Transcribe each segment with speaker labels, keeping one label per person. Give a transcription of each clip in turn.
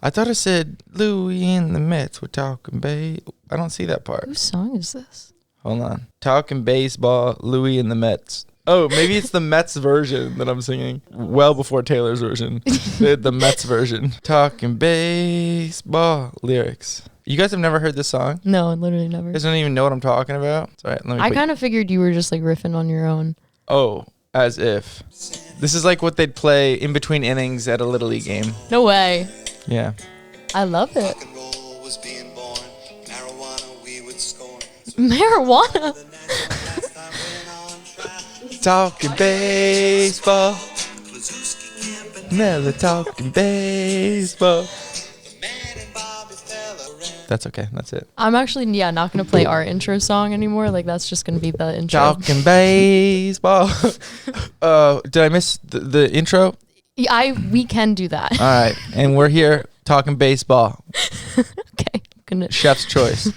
Speaker 1: I thought it said Louie and the Mets were talking I don't see that part.
Speaker 2: Whose song is this?
Speaker 1: Hold on. Talkin Baseball, Louie and the Mets. Oh, maybe it's the Mets version that I'm singing. Well before Taylor's version. The Mets version. Talkin Baseball lyrics. You guys have never heard this song?
Speaker 2: No, literally never.
Speaker 1: You guys don't even know what I'm talking about? All right, let me
Speaker 2: I kind of figured you were just like riffing on your own.
Speaker 1: Oh, as if. This is like what they'd play in between innings at a Little League game.
Speaker 2: No way.
Speaker 1: Yeah.
Speaker 2: I love it.
Speaker 3: Rock and roll was being born. Marijuana we would scorn.
Speaker 2: Marijuana.
Speaker 1: Talking baseball. Never talking baseball. That's okay. That's it.
Speaker 2: I'm actually, not going to play our intro song anymore. Like, that's just going to be the intro.
Speaker 1: Talking baseball. Did I miss the intro?
Speaker 2: We can do that.
Speaker 1: All right. And we're here talking baseball.
Speaker 2: Okay.
Speaker 1: Chef's choice.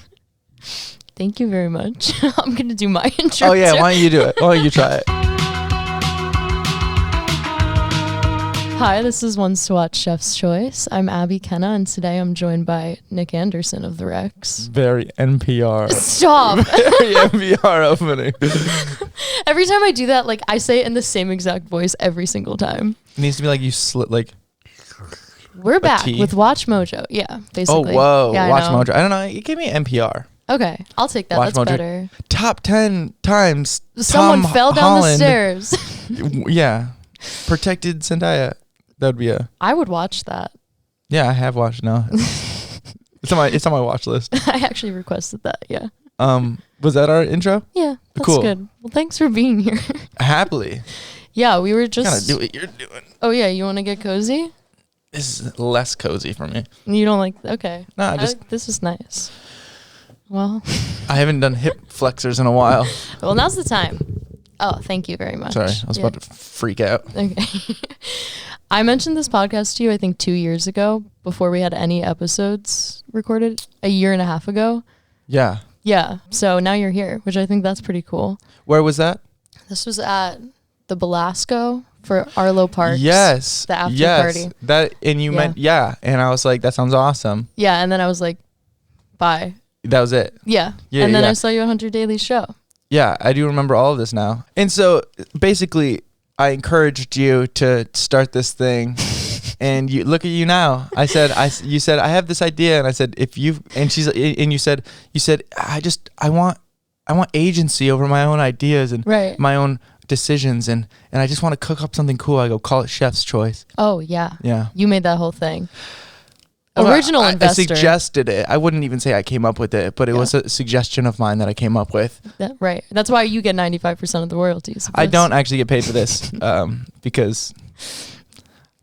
Speaker 2: Thank you very much. I'm going to do my intro.
Speaker 1: Oh, yeah.
Speaker 2: too.
Speaker 1: Why don't you do it? Why don't you try it?
Speaker 2: Hi, this is Ones to Watch Chef's Choice. I'm Abby Kenna, and today I'm joined by Nick Anderson of the Rex.
Speaker 1: Very NPR.
Speaker 2: Stop.
Speaker 1: Very NPR opening.
Speaker 2: Every time I do that, like, I say it in the same exact voice every single time.
Speaker 1: It needs to be like you slit like.
Speaker 2: We're back
Speaker 1: tea?
Speaker 2: with Watch Mojo. Yeah, basically.
Speaker 1: Oh, whoa.
Speaker 2: Yeah,
Speaker 1: Watch
Speaker 2: I know.
Speaker 1: Mojo. I don't know. You give me NPR.
Speaker 2: Okay, I'll take that.
Speaker 1: Watch
Speaker 2: That's
Speaker 1: Mojo.
Speaker 2: better.
Speaker 1: Top 10 times.
Speaker 2: Someone
Speaker 1: Tom
Speaker 2: fell down
Speaker 1: Holland,
Speaker 2: the stairs.
Speaker 1: Yeah. Protected Zendaya. That would be a.
Speaker 2: I would watch that.
Speaker 1: Yeah, I have watched now. It's on my watch list.
Speaker 2: I actually requested that, yeah.
Speaker 1: Was that our intro?
Speaker 2: Yeah, that's
Speaker 1: Cool.
Speaker 2: good. Well, thanks for being here.
Speaker 1: Happily.
Speaker 2: Yeah, we were just...
Speaker 1: Gotta do what you're doing.
Speaker 2: Oh, yeah, you want to get cozy?
Speaker 1: This is less cozy for me.
Speaker 2: You don't like... Okay.
Speaker 1: No,
Speaker 2: This is nice. Well...
Speaker 1: I haven't done hip flexors in a while.
Speaker 2: Well, now's the time. Oh, thank you very much.
Speaker 1: Sorry, I was about to freak out.
Speaker 2: Okay. I mentioned this podcast to you, I think 2 years ago, before we had any episodes recorded, a year and a half ago.
Speaker 1: Yeah.
Speaker 2: Yeah. So now you're here, which I think that's pretty cool.
Speaker 1: Where was that?
Speaker 2: This was at the Belasco for Arlo Parks.
Speaker 1: Yes.
Speaker 2: The after party.
Speaker 1: That and you meant and I was like, that sounds awesome.
Speaker 2: Yeah, and then I was like, bye.
Speaker 1: That was it.
Speaker 2: Yeah.
Speaker 1: Yeah,
Speaker 2: and then
Speaker 1: yeah.
Speaker 2: I saw you on Hunter Daly's show.
Speaker 1: Yeah, I do remember all of this now. And so basically, I encouraged you to start this thing, and you look at you now. You said I have this idea, and I said you said I want agency over my own ideas and
Speaker 2: Right.
Speaker 1: my own decisions, and I just want to cook up something cool. I go call it Chef's Choice.
Speaker 2: Oh, yeah.
Speaker 1: Yeah.
Speaker 2: You made that whole thing.
Speaker 1: Well,
Speaker 2: Original investor.
Speaker 1: I suggested it. I wouldn't even say I came up with it, but it was a suggestion of mine that I came up with.
Speaker 2: Right. That's why you get 95% of the royalties.
Speaker 1: I don't actually get paid for this because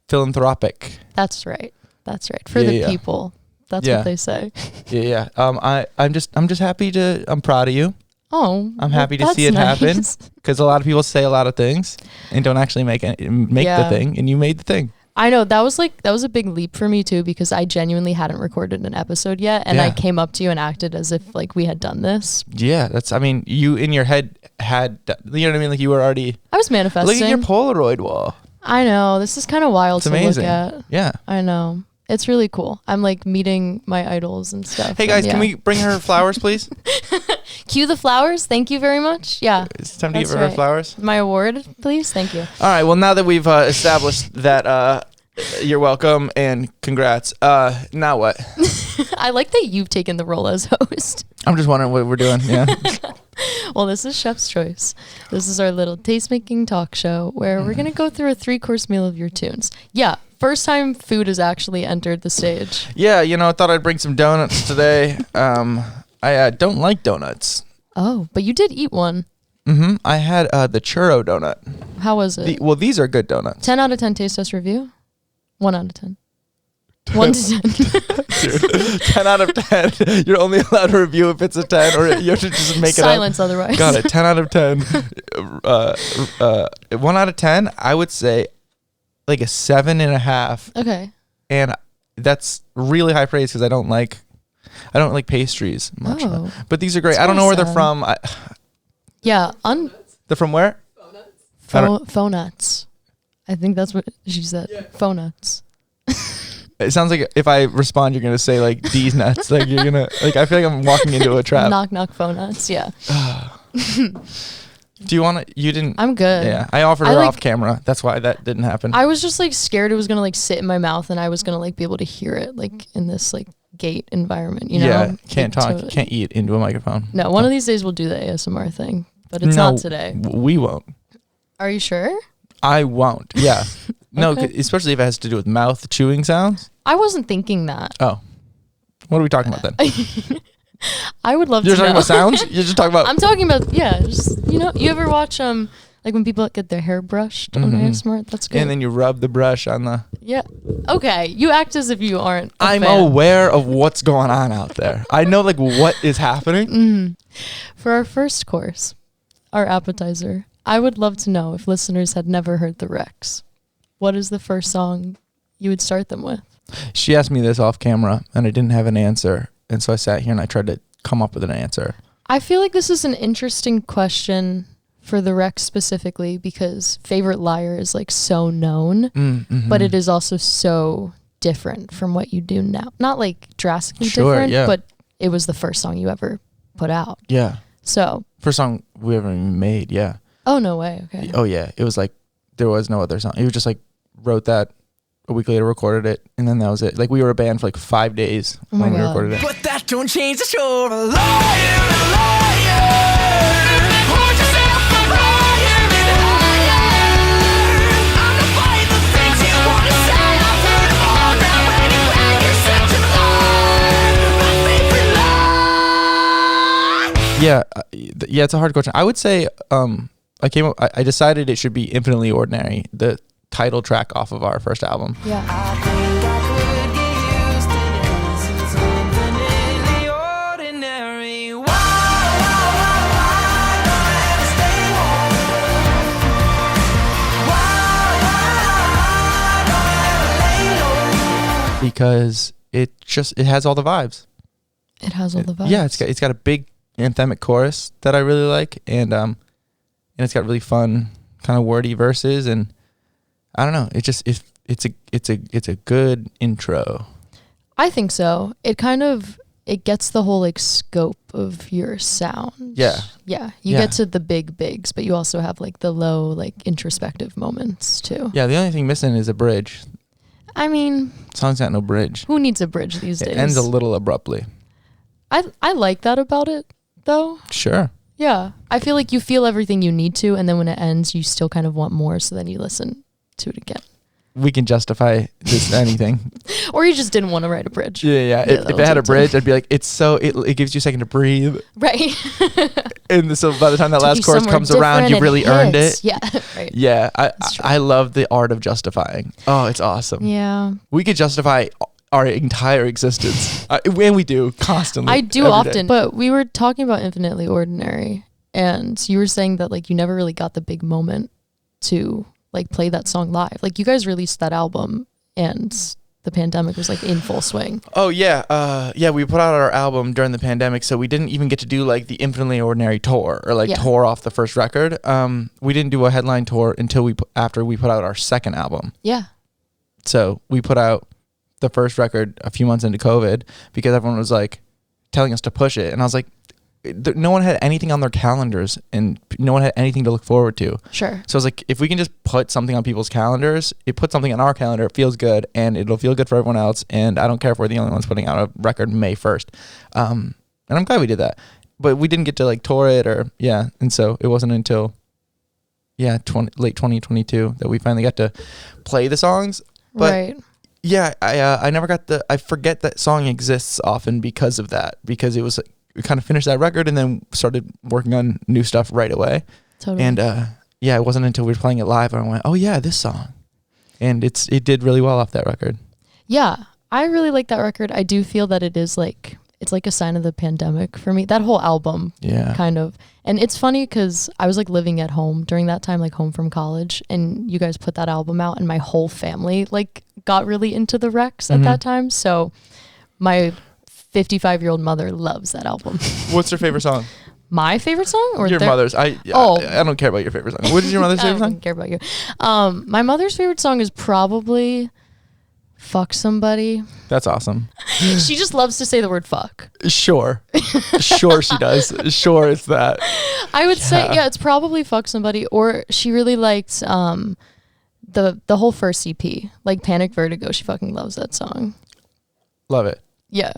Speaker 1: philanthropic.
Speaker 2: That's right. That's right. For the people. That's what they say.
Speaker 1: Yeah. I'm just happy I'm proud of you.
Speaker 2: Oh.
Speaker 1: I'm happy to see it happen because a lot of people say a lot of things and don't actually make the thing, and you made the thing.
Speaker 2: I know that was a big leap for me too, because I genuinely hadn't recorded an episode yet, and I came up to you and acted as if like we had done this.
Speaker 1: Yeah, you in your head had, you know what I mean? Like you were already.
Speaker 2: I was manifesting.
Speaker 1: Look at your Polaroid wall.
Speaker 2: I know, this is kind of wild
Speaker 1: It's
Speaker 2: to
Speaker 1: amazing.
Speaker 2: look at.
Speaker 1: Yeah,
Speaker 2: I know. It's really cool. I'm like meeting my idols and stuff.
Speaker 1: Hey guys, can we bring her flowers, please?
Speaker 2: Cue the flowers. Thank you very much. Yeah.
Speaker 1: It's time to give her flowers.
Speaker 2: My award, please. Thank you.
Speaker 1: All right. Well, now that we've established that, you're welcome and congrats. Now what?
Speaker 2: I like that you've taken the role as host.
Speaker 1: I'm just wondering what we're doing. Yeah.
Speaker 2: Well, this is Chef's Choice. This is our little taste-making talk show where we're going to go through a 3-course meal of your tunes. Yeah. First time food has actually entered the stage.
Speaker 1: Yeah. I thought I'd bring some donuts today. I don't like donuts.
Speaker 2: Oh, but you did eat one.
Speaker 1: Mm-hmm. I had the churro donut.
Speaker 2: How was it?
Speaker 1: These are good donuts.
Speaker 2: 10 out of 10 taste test review? 1 out of 10. 1 to 10.
Speaker 1: Dude, 10 out of 10. You're only allowed to review if it's a 10, or you have to just make
Speaker 2: Silence
Speaker 1: it up.
Speaker 2: otherwise.
Speaker 1: Got it. 10 out of 10. 1 out of 10, I would say like a 7.5.
Speaker 2: Okay.
Speaker 1: And that's really high praise because I don't like pastries much.
Speaker 2: Oh.
Speaker 1: But these are great.
Speaker 2: That's
Speaker 1: I don't know where
Speaker 2: very
Speaker 1: they're from.
Speaker 2: Yeah.
Speaker 1: They're from where?
Speaker 2: Faux nuts. I think that's what she said. Yeah. Faux nuts.
Speaker 1: It sounds like if I respond, you're gonna say like D's nuts. Like you're gonna like. I feel like I'm walking into a trap.
Speaker 2: Knock knock phone nuts. Yeah.
Speaker 1: Do you want to? You didn't.
Speaker 2: I'm good.
Speaker 1: Yeah, I offered her off camera. That's why that didn't happen.
Speaker 2: I was just like scared it was gonna like sit in my mouth and I was gonna like be able to hear it like in this like gate environment. You know?
Speaker 1: Yeah, can't
Speaker 2: like,
Speaker 1: talk, can't eat into a microphone.
Speaker 2: No, one of these days we'll do the ASMR thing, but it's not today.
Speaker 1: We won't.
Speaker 2: Are you sure?
Speaker 1: I won't. Yeah. No,
Speaker 2: Okay.
Speaker 1: especially if it has to do with mouth chewing sounds.
Speaker 2: I wasn't thinking that.
Speaker 1: Oh, what are we talking about then?
Speaker 2: I would love
Speaker 1: You're
Speaker 2: to
Speaker 1: talking
Speaker 2: know.
Speaker 1: about sounds. You're just talking about.
Speaker 2: I'm talking about just you ever watch like when people get their hair brushed on ASMR? That's good.
Speaker 1: And then you rub the brush on the.
Speaker 2: Yeah. Okay. You act as if you aren't.
Speaker 1: I'm aware of what's going on out there. I know like what is happening.
Speaker 2: For our first course, our appetizer, I would love to know if listeners had never heard the Rex. What is the first song you would start them with?
Speaker 1: She asked me this off camera, and I didn't have an answer, and so I sat here and I tried to come up with an answer.
Speaker 2: I feel like this is an interesting question for the Rex specifically because Favorite Liar is like so known, but it is also so different from what you do now. Not like drastically different, but it was the first song you ever put out.
Speaker 1: Yeah.
Speaker 2: So.
Speaker 1: First song we ever made, yeah.
Speaker 2: Oh, no way. Okay.
Speaker 1: Oh, yeah. It was like, there was no other song. It was just like, wrote that, a week later recorded it, and then that was it. Like we were a band for like 5 days when we recorded it.
Speaker 4: But that don't change the show. A liar, a liar. Hold yourself a liar and higher. I'm not buying the things you want to say. I've heard them all now. Anyway, you're such a liar. My favorite lie.
Speaker 1: Yeah, it's a hard question. I would say, I decided it should be Infinitely Ordinary, the title track off of our first album.
Speaker 2: Yeah.
Speaker 4: I think I could get used to dancing something infinitely ordinary. Why do I have to stay home? Why do I have to lay low?
Speaker 1: Because it has all the vibes.
Speaker 2: It has all the vibes.
Speaker 1: Yeah, it's got a big anthemic chorus that I really like, and it's got really fun kind of wordy verses, and I don't know. It's a good intro.
Speaker 2: I think so. It gets the whole like scope of your sound.
Speaker 1: Yeah.
Speaker 2: Yeah. You get to the big bigs, but you also have like the low, like introspective moments too.
Speaker 1: Yeah. The only thing missing is a bridge.
Speaker 2: I mean,
Speaker 1: Song's got no bridge.
Speaker 2: who needs a bridge these days?
Speaker 1: It ends a little abruptly.
Speaker 2: I like that about it though.
Speaker 1: Sure.
Speaker 2: Yeah. I feel like you feel everything you need to, and then when it ends, you still kind of want more. So then you listen to it again.
Speaker 1: We can justify just anything.
Speaker 2: Or you just didn't want to write a bridge.
Speaker 1: Yeah. If it had a bridge, I'd be like, it gives you a second to breathe.
Speaker 2: Right.
Speaker 1: And so by the time that
Speaker 2: Took
Speaker 1: last
Speaker 2: you
Speaker 1: chorus
Speaker 2: somewhere
Speaker 1: comes around,
Speaker 2: different
Speaker 1: you
Speaker 2: and
Speaker 1: really earned
Speaker 2: hits.
Speaker 1: it.
Speaker 2: Yeah. Right.
Speaker 1: Yeah.
Speaker 2: true.
Speaker 1: I love the art of justifying. Oh, it's awesome.
Speaker 2: Yeah.
Speaker 1: We could justify our entire existence. And we do constantly.
Speaker 2: I do
Speaker 1: every
Speaker 2: often,
Speaker 1: day.
Speaker 2: but we were talking about Infinitely Ordinary, and you were saying that like you never really got the big moment to like play that song live. Like you guys released that album and the pandemic was like in full swing.
Speaker 1: Oh yeah. We put out our album during the pandemic, so we didn't even get to do like the Infinitely Ordinary tour or like tour off the first record. We didn't do a headline tour until after we put out our second album.
Speaker 2: Yeah.
Speaker 1: So we put out the first record a few months into COVID because everyone was like telling us to push it, and I was like, no one had anything on their calendars and no one had anything to look forward to.
Speaker 2: Sure.
Speaker 1: So I was like, if we can just put something on people's calendars, it puts something on our calendar, it feels good, and it'll feel good for everyone else. And I don't care if we're the only ones putting out a record May 1st. And I'm glad we did that. But we didn't get to like tour it and so it wasn't until late 2022 that we finally got to play the songs. But
Speaker 2: right.
Speaker 1: yeah, I never got I forget that song exists often because of that, because it was like, we kind of finished that record and then started working on new stuff right away.
Speaker 2: Totally.
Speaker 1: And it wasn't until we were playing it live and I went, oh yeah, this song. And it did really well off that record.
Speaker 2: Yeah, I really like that record. I do feel that it's like a sign of the pandemic for me. That whole album, kind of. And it's funny because I was like living at home during that time, like home from college, and you guys put that album out, and my whole family like got really into the Rex at that time. So my 55-year-old mother loves that album.
Speaker 1: What's your favorite song?
Speaker 2: My favorite song, or
Speaker 1: your mother's? I don't care about your favorite song. What is your mother's favorite
Speaker 2: I
Speaker 1: song?
Speaker 2: don't care about you. My mother's favorite song is probably Fuck somebody.
Speaker 1: That's awesome.
Speaker 2: She just loves to say the word fuck.
Speaker 1: Sure. Sure she does. Sure it's that.
Speaker 2: I would say, yeah, it's probably fuck somebody. Or she really likes the whole first EP. Like Panic Vertigo. She fucking loves that song.
Speaker 1: Love it.
Speaker 2: Yeah.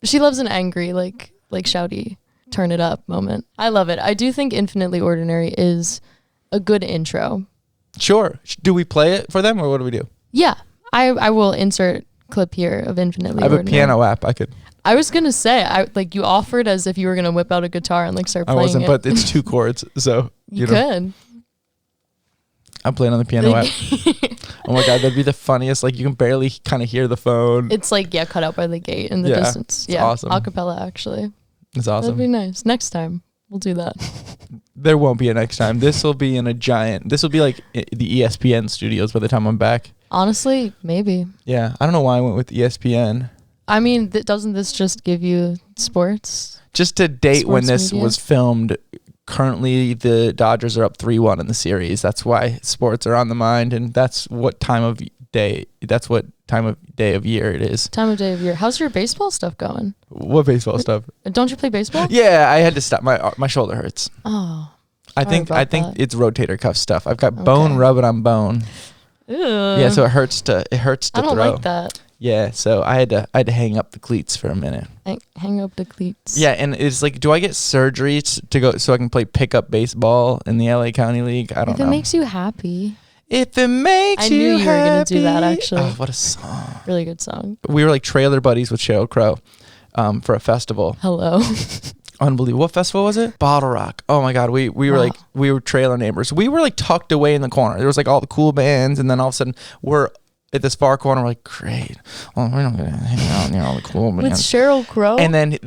Speaker 2: She loves an angry, like shouty, turn it up moment. I love it. I do think Infinitely Ordinary is a good intro.
Speaker 1: Sure. Do we play it for them or what do we do?
Speaker 2: Yeah. I will insert clip here of Infinitely Ordinary.
Speaker 1: I have a piano app.
Speaker 2: I was gonna say, you offered as if you were gonna whip out a guitar and like start playing.
Speaker 1: I wasn't, but it's 2 chords, so
Speaker 2: you could.
Speaker 1: I'm playing on the piano app. Oh my god, that'd be the funniest. Like you can barely kind of hear the phone.
Speaker 2: It's like cut out by the gate in the distance.
Speaker 1: It's awesome.
Speaker 2: Acapella actually.
Speaker 1: It's awesome.
Speaker 2: That'd be nice. Next time we'll do that.
Speaker 1: There won't be a next time. This will be in a giant. This will be like the ESPN studios by the time I'm back.
Speaker 2: Honestly, maybe.
Speaker 1: Yeah, I don't know why I went with ESPN.
Speaker 2: I mean, doesn't this just give you sports?
Speaker 1: Just to date
Speaker 2: sports
Speaker 1: when this
Speaker 2: media?
Speaker 1: was filmed, currently the Dodgers are up 3-1 in the series. That's why sports are on the mind, and that's what time of day. That's what time of day of year it is.
Speaker 2: Time of day of year. How's your baseball stuff going?
Speaker 1: What baseball stuff?
Speaker 2: Don't you play baseball?
Speaker 1: Yeah, I had to stop. My shoulder hurts.
Speaker 2: Oh.
Speaker 1: I think
Speaker 2: that.
Speaker 1: it's rotator cuff stuff. I've got bone rubbing on bone.
Speaker 2: Ew.
Speaker 1: Yeah, so it hurts to
Speaker 2: I don't
Speaker 1: throw.
Speaker 2: like that.
Speaker 1: Yeah, so I had to hang up the cleats for a minute.
Speaker 2: Hang up the cleats.
Speaker 1: Yeah, and it's like, do I get surgery to go so I can play pickup baseball in the LA County League? I don't know.
Speaker 2: If it makes you happy.
Speaker 1: If it makes you happy.
Speaker 2: I knew you were gonna do that actually.
Speaker 1: Oh, what a song!
Speaker 2: Really good song.
Speaker 1: We were like trailer buddies with Sheryl Crow, for a festival.
Speaker 2: Hello.
Speaker 1: Unbelievable. What festival was it? Bottle Rock. Oh my god, we were we were trailer neighbors. We were like tucked away in the corner. There was like all the cool bands, and then all of a sudden we're at this far corner. We're like, great. Well, we're not gonna hang out near all the cool bands.
Speaker 2: With Sheryl Crow.
Speaker 1: And then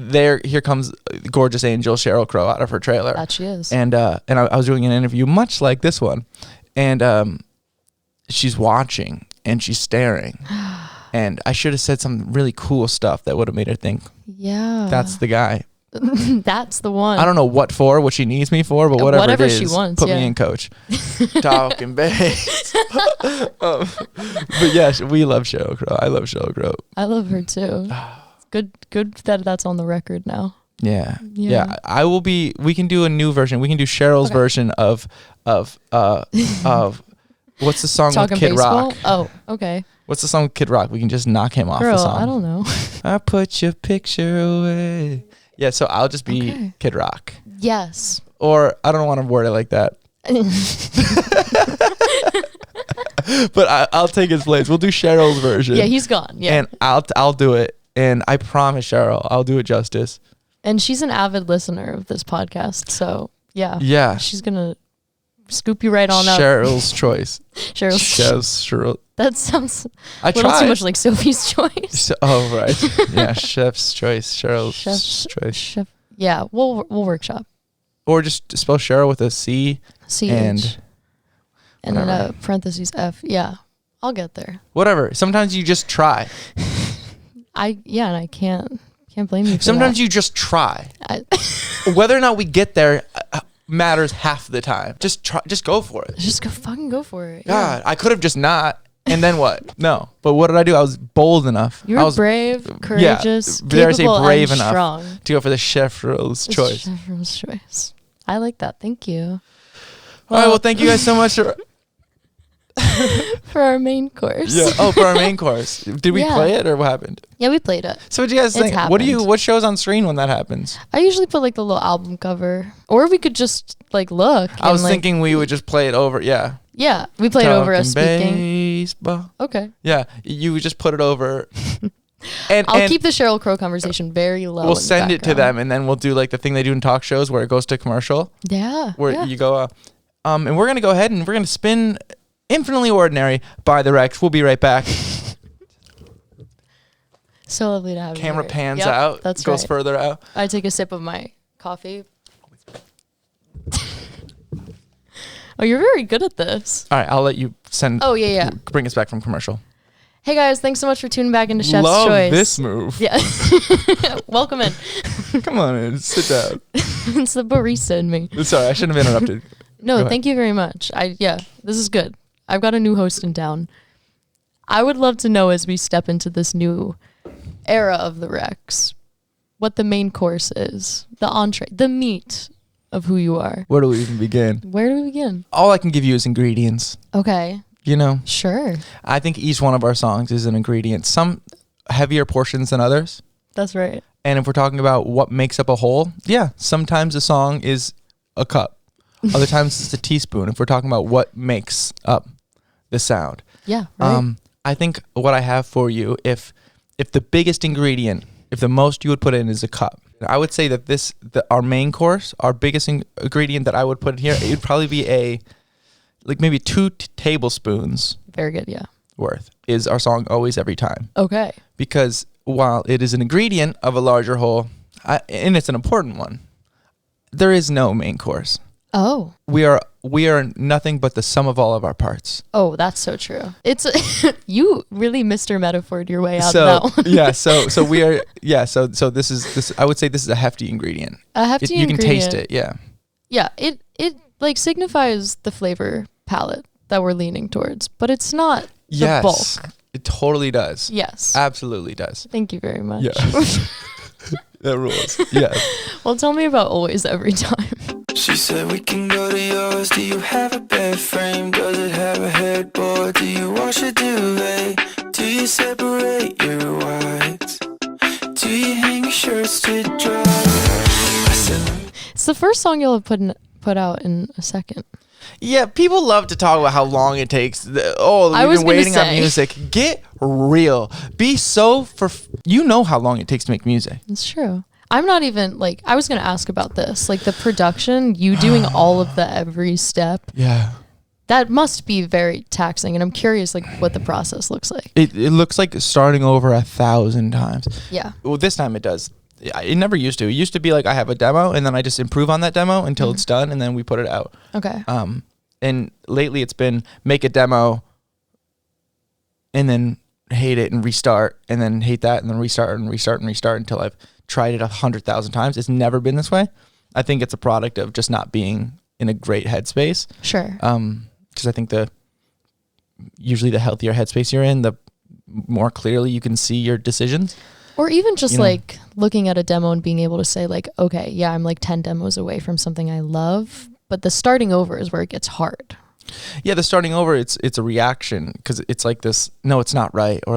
Speaker 1: here comes gorgeous angel Sheryl Crow out of her trailer.
Speaker 2: That she is.
Speaker 1: And I was doing an interview much like this one, and she's watching and she's staring, and I should have said some really cool stuff that would have made her think,
Speaker 2: yeah,
Speaker 1: that's the guy.
Speaker 2: That's the one.
Speaker 1: I don't know what she needs me for, but whatever it is,
Speaker 2: she wants,
Speaker 1: put me in coach. Talkin Baseball. But yeah, we love Sheryl Crow. I love Sheryl Crow.
Speaker 2: I love her too. Good that that's on the record now.
Speaker 1: Yeah. I will be. We can do a new version. We can do Cheryl's version of what's the song
Speaker 2: Talkin
Speaker 1: with Kid
Speaker 2: Baseball?
Speaker 1: Rock?
Speaker 2: Oh, okay.
Speaker 1: What's the song with Kid Rock? We can just knock him off
Speaker 2: Girl,
Speaker 1: the song.
Speaker 2: I don't know.
Speaker 1: I put your picture away. Yeah, so I'll just be Kid Rock.
Speaker 2: Yes.
Speaker 1: Or I don't want to word it like that. But I'll take his place. We'll do Cheryl's version.
Speaker 2: Yeah, he's gone. Yeah.
Speaker 1: And I'll do it. And I promise, Cheryl, I'll do it justice.
Speaker 2: And she's an avid listener of this podcast, so yeah.
Speaker 1: Yeah.
Speaker 2: She's gonna scoop you right on up.
Speaker 1: Choice. Cheryl.
Speaker 2: That sounds
Speaker 1: a
Speaker 2: little too much like Sophie's Choice.
Speaker 1: Oh right. Yeah, Chef's Choice. Cheryl's Choice.
Speaker 2: Chef. Yeah, we'll workshop.
Speaker 1: Or just spell Cheryl with a C.
Speaker 2: CH. And then a parentheses F. Yeah. I'll get there.
Speaker 1: Whatever. Sometimes you just try.
Speaker 2: And I can't blame you for
Speaker 1: Sometimes
Speaker 2: that.
Speaker 1: you just try. Whether or not we get there matters half the time. Just try. Just go for it.
Speaker 2: Just fucking go for it.
Speaker 1: God, I could have just not. And then what? No. But what did I do? I was bold enough.
Speaker 2: You were brave, courageous,
Speaker 1: dare I say
Speaker 2: capable,
Speaker 1: brave
Speaker 2: and
Speaker 1: enough
Speaker 2: strong.
Speaker 1: to go for the Cheryl's Choice.
Speaker 2: Cheryl's Choice. I like that. Thank you.
Speaker 1: All right. Well, thank you guys so much
Speaker 2: for our main course.
Speaker 1: Yeah. Oh, for our main course. Did we play it or what happened?
Speaker 2: Yeah, we played it.
Speaker 1: So what do you guys think? What shows on screen when that happens?
Speaker 2: I usually put like the little album cover, or we could just like look.
Speaker 1: I was thinking we would just play it over. Yeah.
Speaker 2: Yeah, we played over us speaking.
Speaker 1: Baseball.
Speaker 2: Okay.
Speaker 1: Yeah, you would just put it over. And
Speaker 2: I'll keep the Sheryl Crow conversation very low.
Speaker 1: We'll send it to them, and then we'll do like the thing they do in talk shows where it goes to commercial.
Speaker 2: Yeah.
Speaker 1: Where you go, and we're gonna go ahead and we're gonna spin "Infinitely Ordinary" by the Rex. We'll be right back.
Speaker 2: So lovely to have you.
Speaker 1: Camera
Speaker 2: here.
Speaker 1: pans out.
Speaker 2: That's
Speaker 1: goes
Speaker 2: right.
Speaker 1: further out.
Speaker 2: I take a sip of my coffee. Oh, you're very good at this.
Speaker 1: All right, I'll let you send.
Speaker 2: Oh yeah.
Speaker 1: Bring us back from commercial.
Speaker 2: Hey guys, thanks so much for tuning back into Chef's
Speaker 1: Love
Speaker 2: Choice.
Speaker 1: this move.
Speaker 2: Yeah. Welcome in.
Speaker 1: Come on in, sit down.
Speaker 2: It's the barista in me.
Speaker 1: Sorry, I shouldn't have interrupted.
Speaker 2: No, thank you very much. This is good. I've got a new host in town. I would love to know as we step into this new era of the Rex, what the main course is, the entree, the meat of who you are.
Speaker 1: Where do we even begin?
Speaker 2: Where do we begin?
Speaker 1: All I can give you is ingredients.
Speaker 2: Okay.
Speaker 1: You know?
Speaker 2: Sure.
Speaker 1: I think each one of our songs is an ingredient. Some heavier portions than others.
Speaker 2: That's right.
Speaker 1: And if we're talking about what makes up a whole, yeah, sometimes a song is a cup. Other times it's a teaspoon. If we're talking about what makes up the sound.
Speaker 2: Yeah, right.
Speaker 1: I think what I have for you, if the biggest ingredient, if the most you would put in is a cup, I would say that our main course, our biggest ingredient that I would put in here, it would probably be maybe 2 tablespoons.
Speaker 2: Very good, yeah.
Speaker 1: Worth is our song Always Every Time.
Speaker 2: Okay.
Speaker 1: Because while it is an ingredient of a larger whole, and it's an important one, there is no main course.
Speaker 2: Oh.
Speaker 1: We are nothing but the sum of all of our parts.
Speaker 2: Oh, that's so true. It's you really Mr. Metaphored your way out
Speaker 1: So
Speaker 2: of that one.
Speaker 1: yeah, so we are so this I would say this is a hefty ingredient.
Speaker 2: A hefty
Speaker 1: you
Speaker 2: ingredient.
Speaker 1: can taste it, yeah.
Speaker 2: Yeah, it like signifies the flavor palette that we're leaning towards, but it's not the bulk.
Speaker 1: It totally does.
Speaker 2: Yes.
Speaker 1: Absolutely does.
Speaker 2: Thank you very much.
Speaker 1: Yeah. That rules. Yeah.
Speaker 2: Well, tell me about Always Every Time.
Speaker 4: She said we can go to yours. Do you have a bed frame? Does it have a headboard? Do you wash a duvet? Do you separate your whites? Do you hang your shirts to dry? I said,
Speaker 2: It's the first song you'll have put out in a second.
Speaker 1: Yeah, people love to talk about how long it takes. We've been waiting on music. Get real. Be so you know how long it takes to make music.
Speaker 2: It's true. I'm not even I was going to ask about this, the production, you doing all of the every step.
Speaker 1: Yeah.
Speaker 2: That must be very taxing, and I'm curious what the process looks like.
Speaker 1: It looks like starting over 1,000 times.
Speaker 2: Yeah.
Speaker 1: Well, this time it does. It never used to. It used to be I have a demo and then I just improve on that demo until it's done and then we put it out.
Speaker 2: Okay.
Speaker 1: And lately it's been make a demo and then hate it and restart and then hate that and then restart and restart and restart until I've tried it 100,000 times. It's never been this way. I think it's a product of just not being in a great headspace.
Speaker 2: Sure.
Speaker 1: Because I think usually the healthier headspace you're in, the more clearly you can see your decisions.
Speaker 2: Or even just looking at a demo and being able to say okay, yeah, I'm 10 demos away from something I love, but the starting over is where it gets hard.
Speaker 1: Yeah, the starting over, it's a reaction because it's this, no, it's not right. Or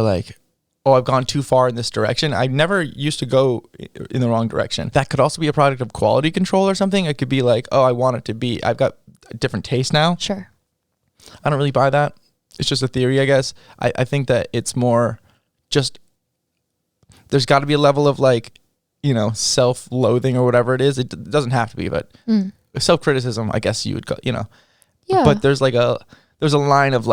Speaker 1: I've gone too far in this direction. I never used to go in the wrong direction. That could also be a product of quality control or something. It could be I want it to be, I've got a different taste now.
Speaker 2: Sure.
Speaker 1: I don't really buy that. It's just a theory, I guess. I think that it's more just, there's got to be a level of self-loathing or whatever it is. It doesn't have to be, but self-criticism, I guess you would go, Yeah. But there's there's a line of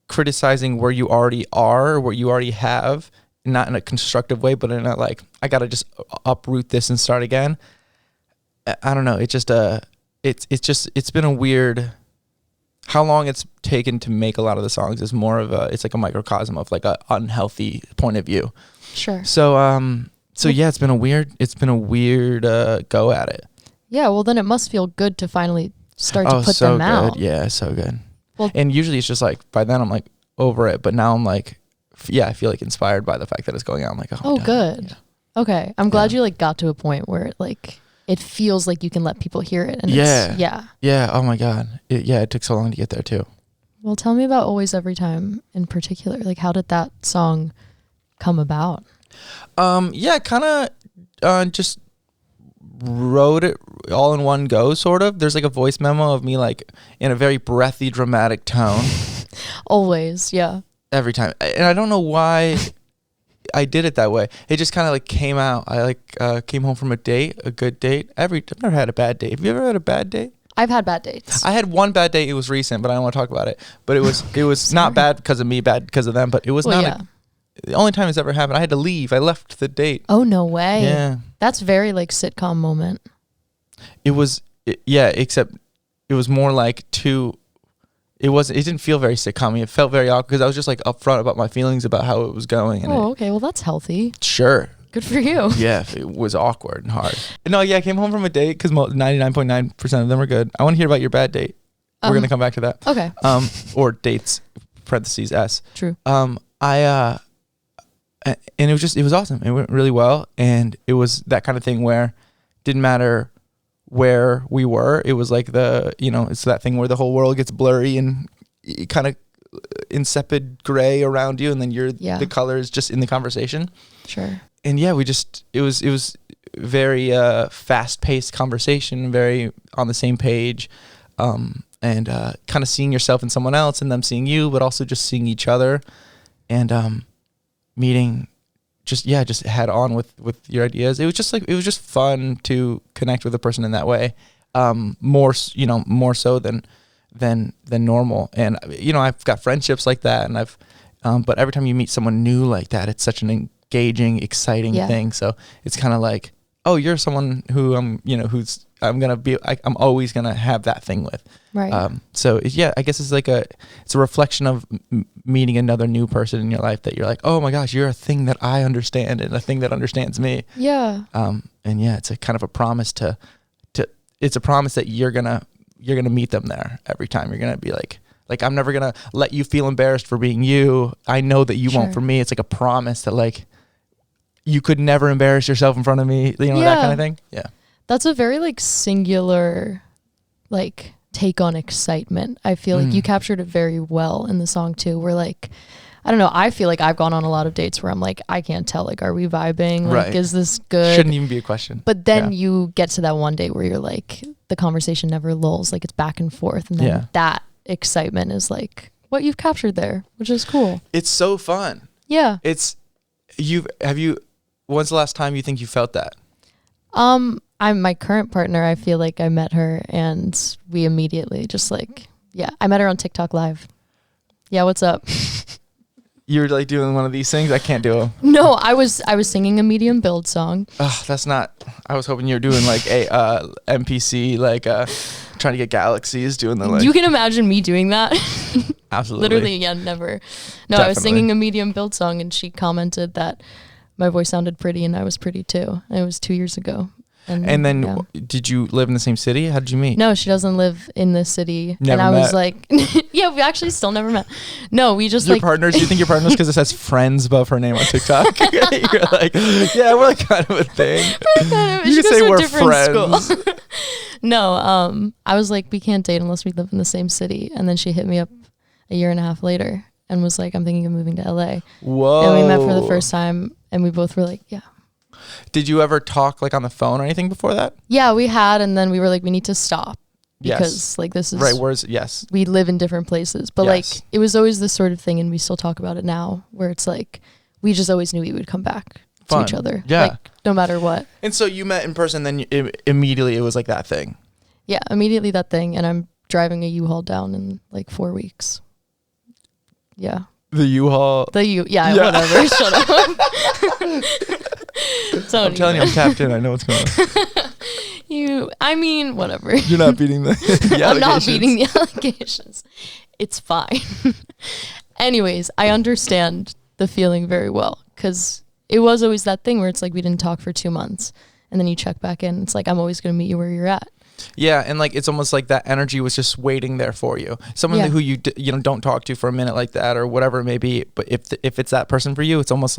Speaker 1: criticizing where you already are, what you already have, not in a constructive way, but in a I got to just uproot this and start again. I don't know. It's just it's been a weird, how long it's taken to make a lot of the songs is more of it's a microcosm of a unhealthy point of view.
Speaker 2: Sure.
Speaker 1: So yeah, it's been a weird go at it.
Speaker 2: Yeah, well then it must feel good to finally start to put
Speaker 1: so
Speaker 2: them out.
Speaker 1: Good. Yeah, so good.
Speaker 2: Well,
Speaker 1: and usually it's just by then I'm over it, but now I'm I feel inspired by the fact that it's going out. I'm
Speaker 2: oh good. Yeah. Okay. I'm glad you got to a point where it feels like you can let people hear it. And
Speaker 1: Yeah. Oh my God. It took so long to get there too.
Speaker 2: Well, tell me about Always Every Time in particular. How did that song come about?
Speaker 1: Yeah, kind of just wrote it all in one go, sort of. There's a voice memo of me in a very breathy, dramatic tone.
Speaker 2: Always, yeah.
Speaker 1: Every time. And I don't know why I did it that way. It just kind of came out. I came home from a good date. I've never had a bad date. Have you ever had a bad date?
Speaker 2: I've had bad dates.
Speaker 1: I had one bad date. It was recent, but I don't want to talk about it. But it was not bad because of me, bad because of them. But it was the only time it's ever happened. I had to leave. I left the date.
Speaker 2: Oh, no way.
Speaker 1: Yeah.
Speaker 2: That's very sitcom moment.
Speaker 1: Except it was more it didn't feel very sitcom-y. It felt very awkward because I was just upfront about my feelings about how it was going. And
Speaker 2: okay. Well, that's healthy.
Speaker 1: Sure.
Speaker 2: Good for you.
Speaker 1: Yeah, it was awkward and hard. No, yeah, I came home from a date because 99.9% of them were good. I want to hear about your bad date. We're going to come back to that.
Speaker 2: Okay.
Speaker 1: Or dates parentheses S.
Speaker 2: True.
Speaker 1: I and it was awesome. It went really well, and it was that kind of thing where didn't matter where we were. It was like it's that thing where the whole world gets blurry and kind of insipid gray around you, and then the color is just in the conversation.
Speaker 2: Sure.
Speaker 1: And yeah, it was very fast paced conversation, very on the same page, and kind of seeing yourself in someone else and them seeing you, but also just seeing each other, and meeting just head on with your ideas. It was just fun to connect with a person in that way, more so than normal. And I've got friendships like that, and but every time you meet someone new like that, it's such an engaging, exciting thing. So it's kind of like, oh, you're someone who I'm always gonna have that thing with.
Speaker 2: Right.
Speaker 1: So I guess it's a reflection of meeting another new person in your life that you're like, oh my gosh, you're a thing that I understand and a thing that understands me.
Speaker 2: Yeah.
Speaker 1: It's a kind of a promise it's a promise that you're gonna meet them there every time. You're gonna be like I'm never gonna let you feel embarrassed for being you. I know that you won't for me. It's like a promise that like you could never embarrass yourself in front of me. That kind of thing. Yeah.
Speaker 2: That's a very singular take on excitement. I feel like you captured it very well in the song too. Where I don't know, I feel like I've gone on a lot of dates where I'm like, I can't tell, are we vibing?
Speaker 1: Right.
Speaker 2: Is this good?
Speaker 1: Shouldn't even be a question.
Speaker 2: But then you get to that one date where you're like, the conversation never lulls, it's back and forth. And then that excitement is what you've captured there, which is cool.
Speaker 1: It's so fun.
Speaker 2: Yeah.
Speaker 1: When's the last time you think you felt that?
Speaker 2: I'm my current partner. I feel like I met her and we immediately just I met her on TikTok Live. Yeah, what's up?
Speaker 1: You're doing one of these things? I can't do them.
Speaker 2: No, I was singing a medium build song.
Speaker 1: That's not. I was hoping you were doing a NPC trying to get galaxies, doing the
Speaker 2: You can imagine me doing that.
Speaker 1: Absolutely.
Speaker 2: Literally, yeah, never. No, Definitely. I was singing a medium build song and she commented that my voice sounded pretty and I was pretty too. And it was 2 years ago.
Speaker 1: And then did you live in the same city? How did you meet?
Speaker 2: No, she doesn't live in this city.
Speaker 1: Never
Speaker 2: and I
Speaker 1: met.
Speaker 2: was like, yeah, we actually still never met. No, we just
Speaker 1: partners. You think you're partners because it says friends above her name on TikTok? You're like, yeah, we're kind of a thing. You can say we're friends.
Speaker 2: No, I was like, we can't date unless we live in the same city. And then she hit me up a year and a half later and was like, I'm thinking of moving to LA.
Speaker 1: Whoa.
Speaker 2: And we met for the first time and we both were like, yeah.
Speaker 1: Did you ever talk on the phone or anything before that?
Speaker 2: Yeah, we had, and then we were like, we need to stop because this is
Speaker 1: right.
Speaker 2: We live in different places, but it was always this sort of thing, and we still talk about it now, where it's we just always knew we would come back to each other, no matter what.
Speaker 1: And so you met in person, then immediately it was that thing.
Speaker 2: Yeah, immediately that thing, and I'm driving a U-Haul down in 4 weeks. Yeah.
Speaker 1: The U-Haul.
Speaker 2: Whatever. Shut up.
Speaker 1: I'm telling you, I'm tapped in. I know what's going
Speaker 2: on. Whatever.
Speaker 1: You're not beating the allegations.
Speaker 2: I'm not beating the allegations. It's fine. Anyways, I understand the feeling very well because it was always that thing where it's we didn't talk for 2 months and then you check back in. It's I'm always going to meet you where you're at.
Speaker 1: Yeah, and it's almost like that energy was just waiting there for you. Someone who you don't talk to for a minute like that or whatever it may be. But if it's that person for you, it's almost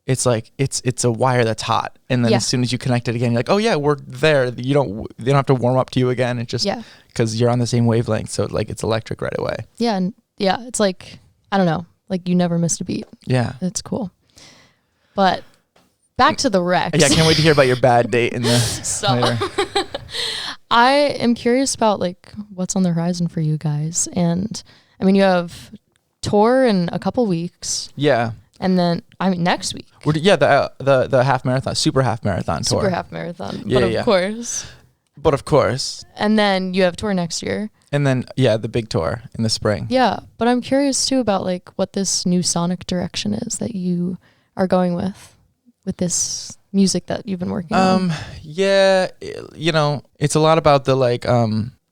Speaker 1: it's a wire that's hot, and then as soon as you connect it again, you're like, oh yeah, we're there. They don't have to warm up to you again. It's just because you're on the same wavelength, so it's electric right away.
Speaker 2: Yeah, and it's I don't know, you never missed a beat.
Speaker 1: Yeah,
Speaker 2: it's cool. But back to the Rex.
Speaker 1: Yeah, I can't wait to hear about your bad date in the later.
Speaker 2: I am curious about what's on the horizon for you guys, and you have tour in a couple weeks.
Speaker 1: Yeah.
Speaker 2: And then, next week.
Speaker 1: The half marathon, super half marathon tour.
Speaker 2: Super half marathon.
Speaker 1: Yeah,
Speaker 2: But of course. And then you have tour next year.
Speaker 1: And then, the big tour in the spring.
Speaker 2: Yeah. But I'm curious too about what this new sonic direction is that you are going with this music that you've been working on.
Speaker 1: Yeah, it's a lot about the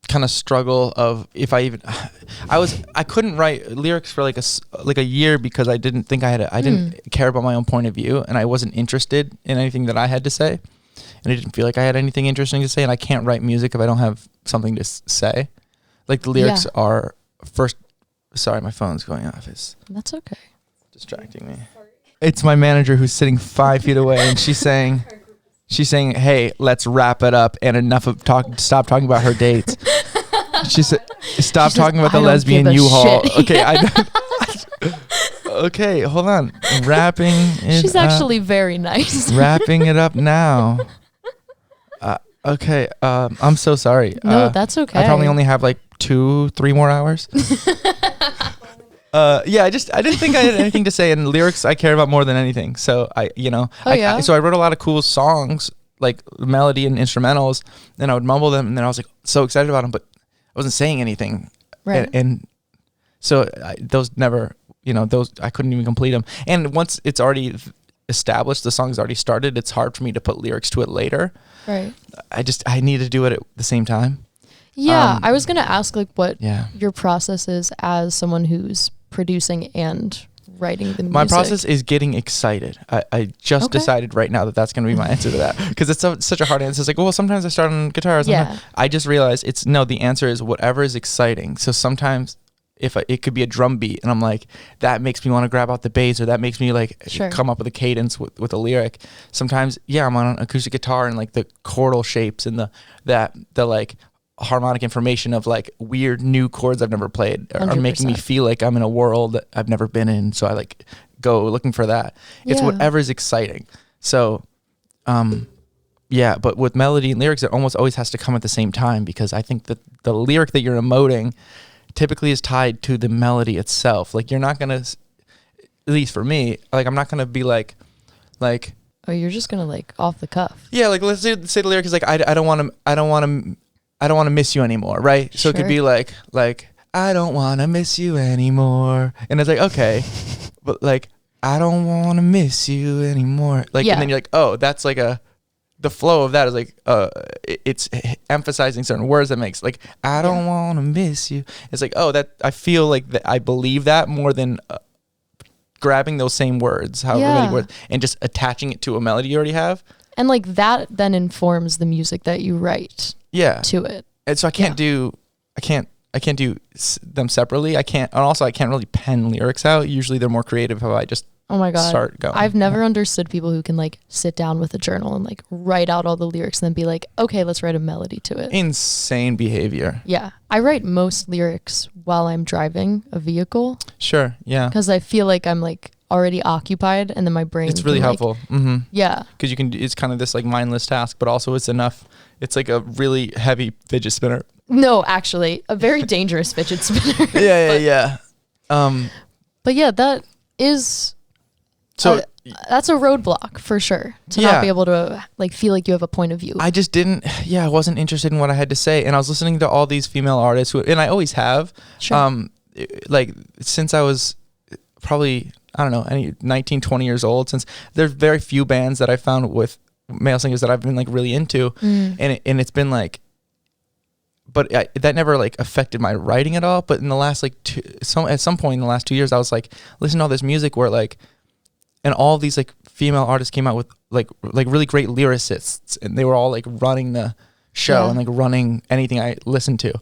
Speaker 1: kind of struggle of I couldn't write lyrics for a year because I didn't think I didn't care about my own point of view, and I wasn't interested in anything that I had to say, and I didn't feel like I had anything interesting to say, and I can't write music if I don't have something to say. The lyrics are first Sorry, my phone's going off. It's
Speaker 2: That's okay.
Speaker 1: distracting me. It's my manager who's sitting 5 feet away, and she's saying, "Hey, let's wrap it up and enough of talk. Stop talking about her dates." She said, "Stop talking about the
Speaker 2: "I don't
Speaker 1: lesbian
Speaker 2: give a
Speaker 1: U-Haul."
Speaker 2: shit.
Speaker 1: Okay, okay, hold on. Wrapping it
Speaker 2: She's
Speaker 1: up.
Speaker 2: actually very nice.
Speaker 1: Wrapping it up now. Okay, I'm so sorry.
Speaker 2: No, that's okay.
Speaker 1: I probably only have like 2-3 more hours. Yeah, I didn't think I had anything to say, and lyrics I care about more than anything. So so I wrote a lot of cool songs, like melody and instrumentals, and I would mumble them, and then I was like so excited about them, but I wasn't saying anything.
Speaker 2: Right.
Speaker 1: And so those never, those I couldn't even complete them. And once it's already established, the song's already started, it's hard for me to put lyrics to it later.
Speaker 2: Right.
Speaker 1: I need to do it at the same time.
Speaker 2: Yeah, I was gonna ask like what
Speaker 1: Yeah.
Speaker 2: your process is as someone who's producing and writing the music.
Speaker 1: My process is getting excited. I just
Speaker 2: Okay.
Speaker 1: decided right now that that's going to be my answer to that, because it's such a hard answer. It's like, well, sometimes I start on guitar.
Speaker 2: Yeah.
Speaker 1: I just realized the answer is whatever is exciting. So sometimes it could be a drum beat, and I'm like, that makes me want to grab out the bass, or that makes me like
Speaker 2: Sure.
Speaker 1: come up with a cadence with a lyric. Sometimes, I'm on an acoustic guitar, and like the chordal shapes and the like harmonic information of like weird new chords I've never played are making me
Speaker 2: 100%.
Speaker 1: feel like I'm in a world that I've never been in. So I like go looking for that. It's
Speaker 2: Yeah.
Speaker 1: whatever's exciting. So, but with melody and lyrics, it almost always has to come at the same time, because I think that the lyric that you're emoting typically is tied to the melody itself. Like you're not gonna, at least for me, like I'm not gonna be like,
Speaker 2: Oh, you're just gonna like off the cuff.
Speaker 1: yeah, like let's say the lyric is like I don't want to miss you anymore, right? So it could
Speaker 2: Sure.
Speaker 1: be like I don't want to miss you anymore, and it's like, okay, but like I don't want to miss you anymore, like,
Speaker 2: Yeah.
Speaker 1: and then you're like, oh, that's like the flow of that is like it's emphasizing certain words that makes like I don't want to miss you. It's like, oh, that I feel like that I believe that more than grabbing those same words, however many
Speaker 2: Yeah.
Speaker 1: words, and just attaching it to a melody you already have.
Speaker 2: And like that then informs the music that you write
Speaker 1: Yeah.
Speaker 2: to it.
Speaker 1: And so I can't do them separately. I can't really pen lyrics out. Usually they're more creative how I just
Speaker 2: Oh my God.
Speaker 1: start going.
Speaker 2: I've never understood people who can like sit down with a journal and like write out all the lyrics and then be like, okay, let's write a melody to it.
Speaker 1: Insane behavior.
Speaker 2: Yeah. I write most lyrics while I'm driving a vehicle
Speaker 1: Sure. Yeah.
Speaker 2: because I feel like I'm like already occupied and then my brain
Speaker 1: It's really
Speaker 2: can, like-
Speaker 1: helpful. Mm-hmm.
Speaker 2: Yeah.
Speaker 1: Because it's kind of this like mindless task, but also it's enough. It's like a really heavy fidget spinner.
Speaker 2: No, actually, a very dangerous fidget spinner.
Speaker 1: Yeah.
Speaker 2: But yeah, that is
Speaker 1: So
Speaker 2: that's a roadblock for sure to
Speaker 1: Yeah.
Speaker 2: not be able to like feel like you have a point of view.
Speaker 1: I just didn't. Yeah, I wasn't interested in what I had to say, and I was listening to all these female artists and I always have.
Speaker 2: Sure.
Speaker 1: Like since I was probably, I don't know, 19, 20 years old. Since there's very few bands that I found with male singers that I've been like really into, and it's been like, but that never like affected my writing at all. But in the last like at some point in the last 2 years, I was like listening to all this music where like, and all these like female artists came out with like really great lyricists, and they were all like running the show
Speaker 2: Yeah.
Speaker 1: and like running anything I listened to,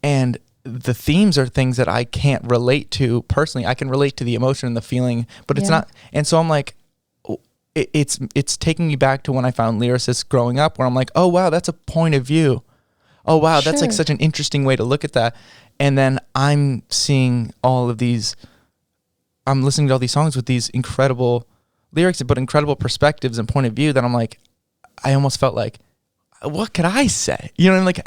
Speaker 1: and the themes are things that I can't relate to personally. I can relate to the emotion and the feeling, but it's
Speaker 2: Yeah.
Speaker 1: not. And so I'm like, it's taking me back to when I found lyricists growing up, where I'm like, oh wow, that's a point of view. Oh wow, that's like
Speaker 2: Sure.
Speaker 1: such an interesting way to look at that. And then I'm seeing all of these. I'm listening to all these songs with these incredible lyrics, but incredible perspectives and point of view that I'm like, I almost felt like, what could I say? You know what I mean? Like,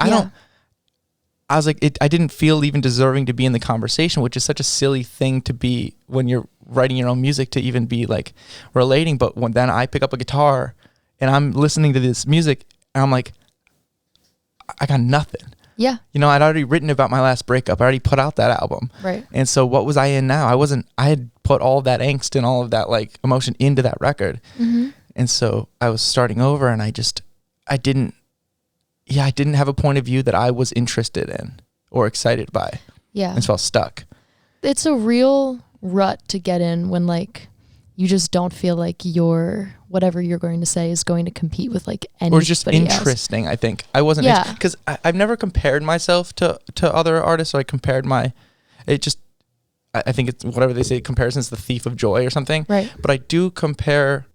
Speaker 1: I was like, I didn't feel even deserving to be in the conversation, which is such a silly thing to be when you're writing your own music, to even be like relating. But when then I pick up a guitar and I'm listening to this music and I'm like, I got nothing.
Speaker 2: Yeah.
Speaker 1: You know, I'd already written about my last breakup. I already put out that album.
Speaker 2: Right.
Speaker 1: And so what was I in now? I had put all of that angst and all of that like emotion into that record.
Speaker 2: Mm-hmm.
Speaker 1: And so I was starting over, and I didn't have a point of view that I was interested in or excited by.
Speaker 2: Yeah.
Speaker 1: And so I was stuck.
Speaker 2: It's a real rut to get in when like you just don't feel like whatever you're going to say is going to compete with like anybody
Speaker 1: Or just interesting, I think. I wasn't,
Speaker 2: Yeah.
Speaker 1: because I've never compared myself to other artists. So I compared I think it's whatever they say, comparison's the thief of joy or something.
Speaker 2: Right.
Speaker 1: But I do compare,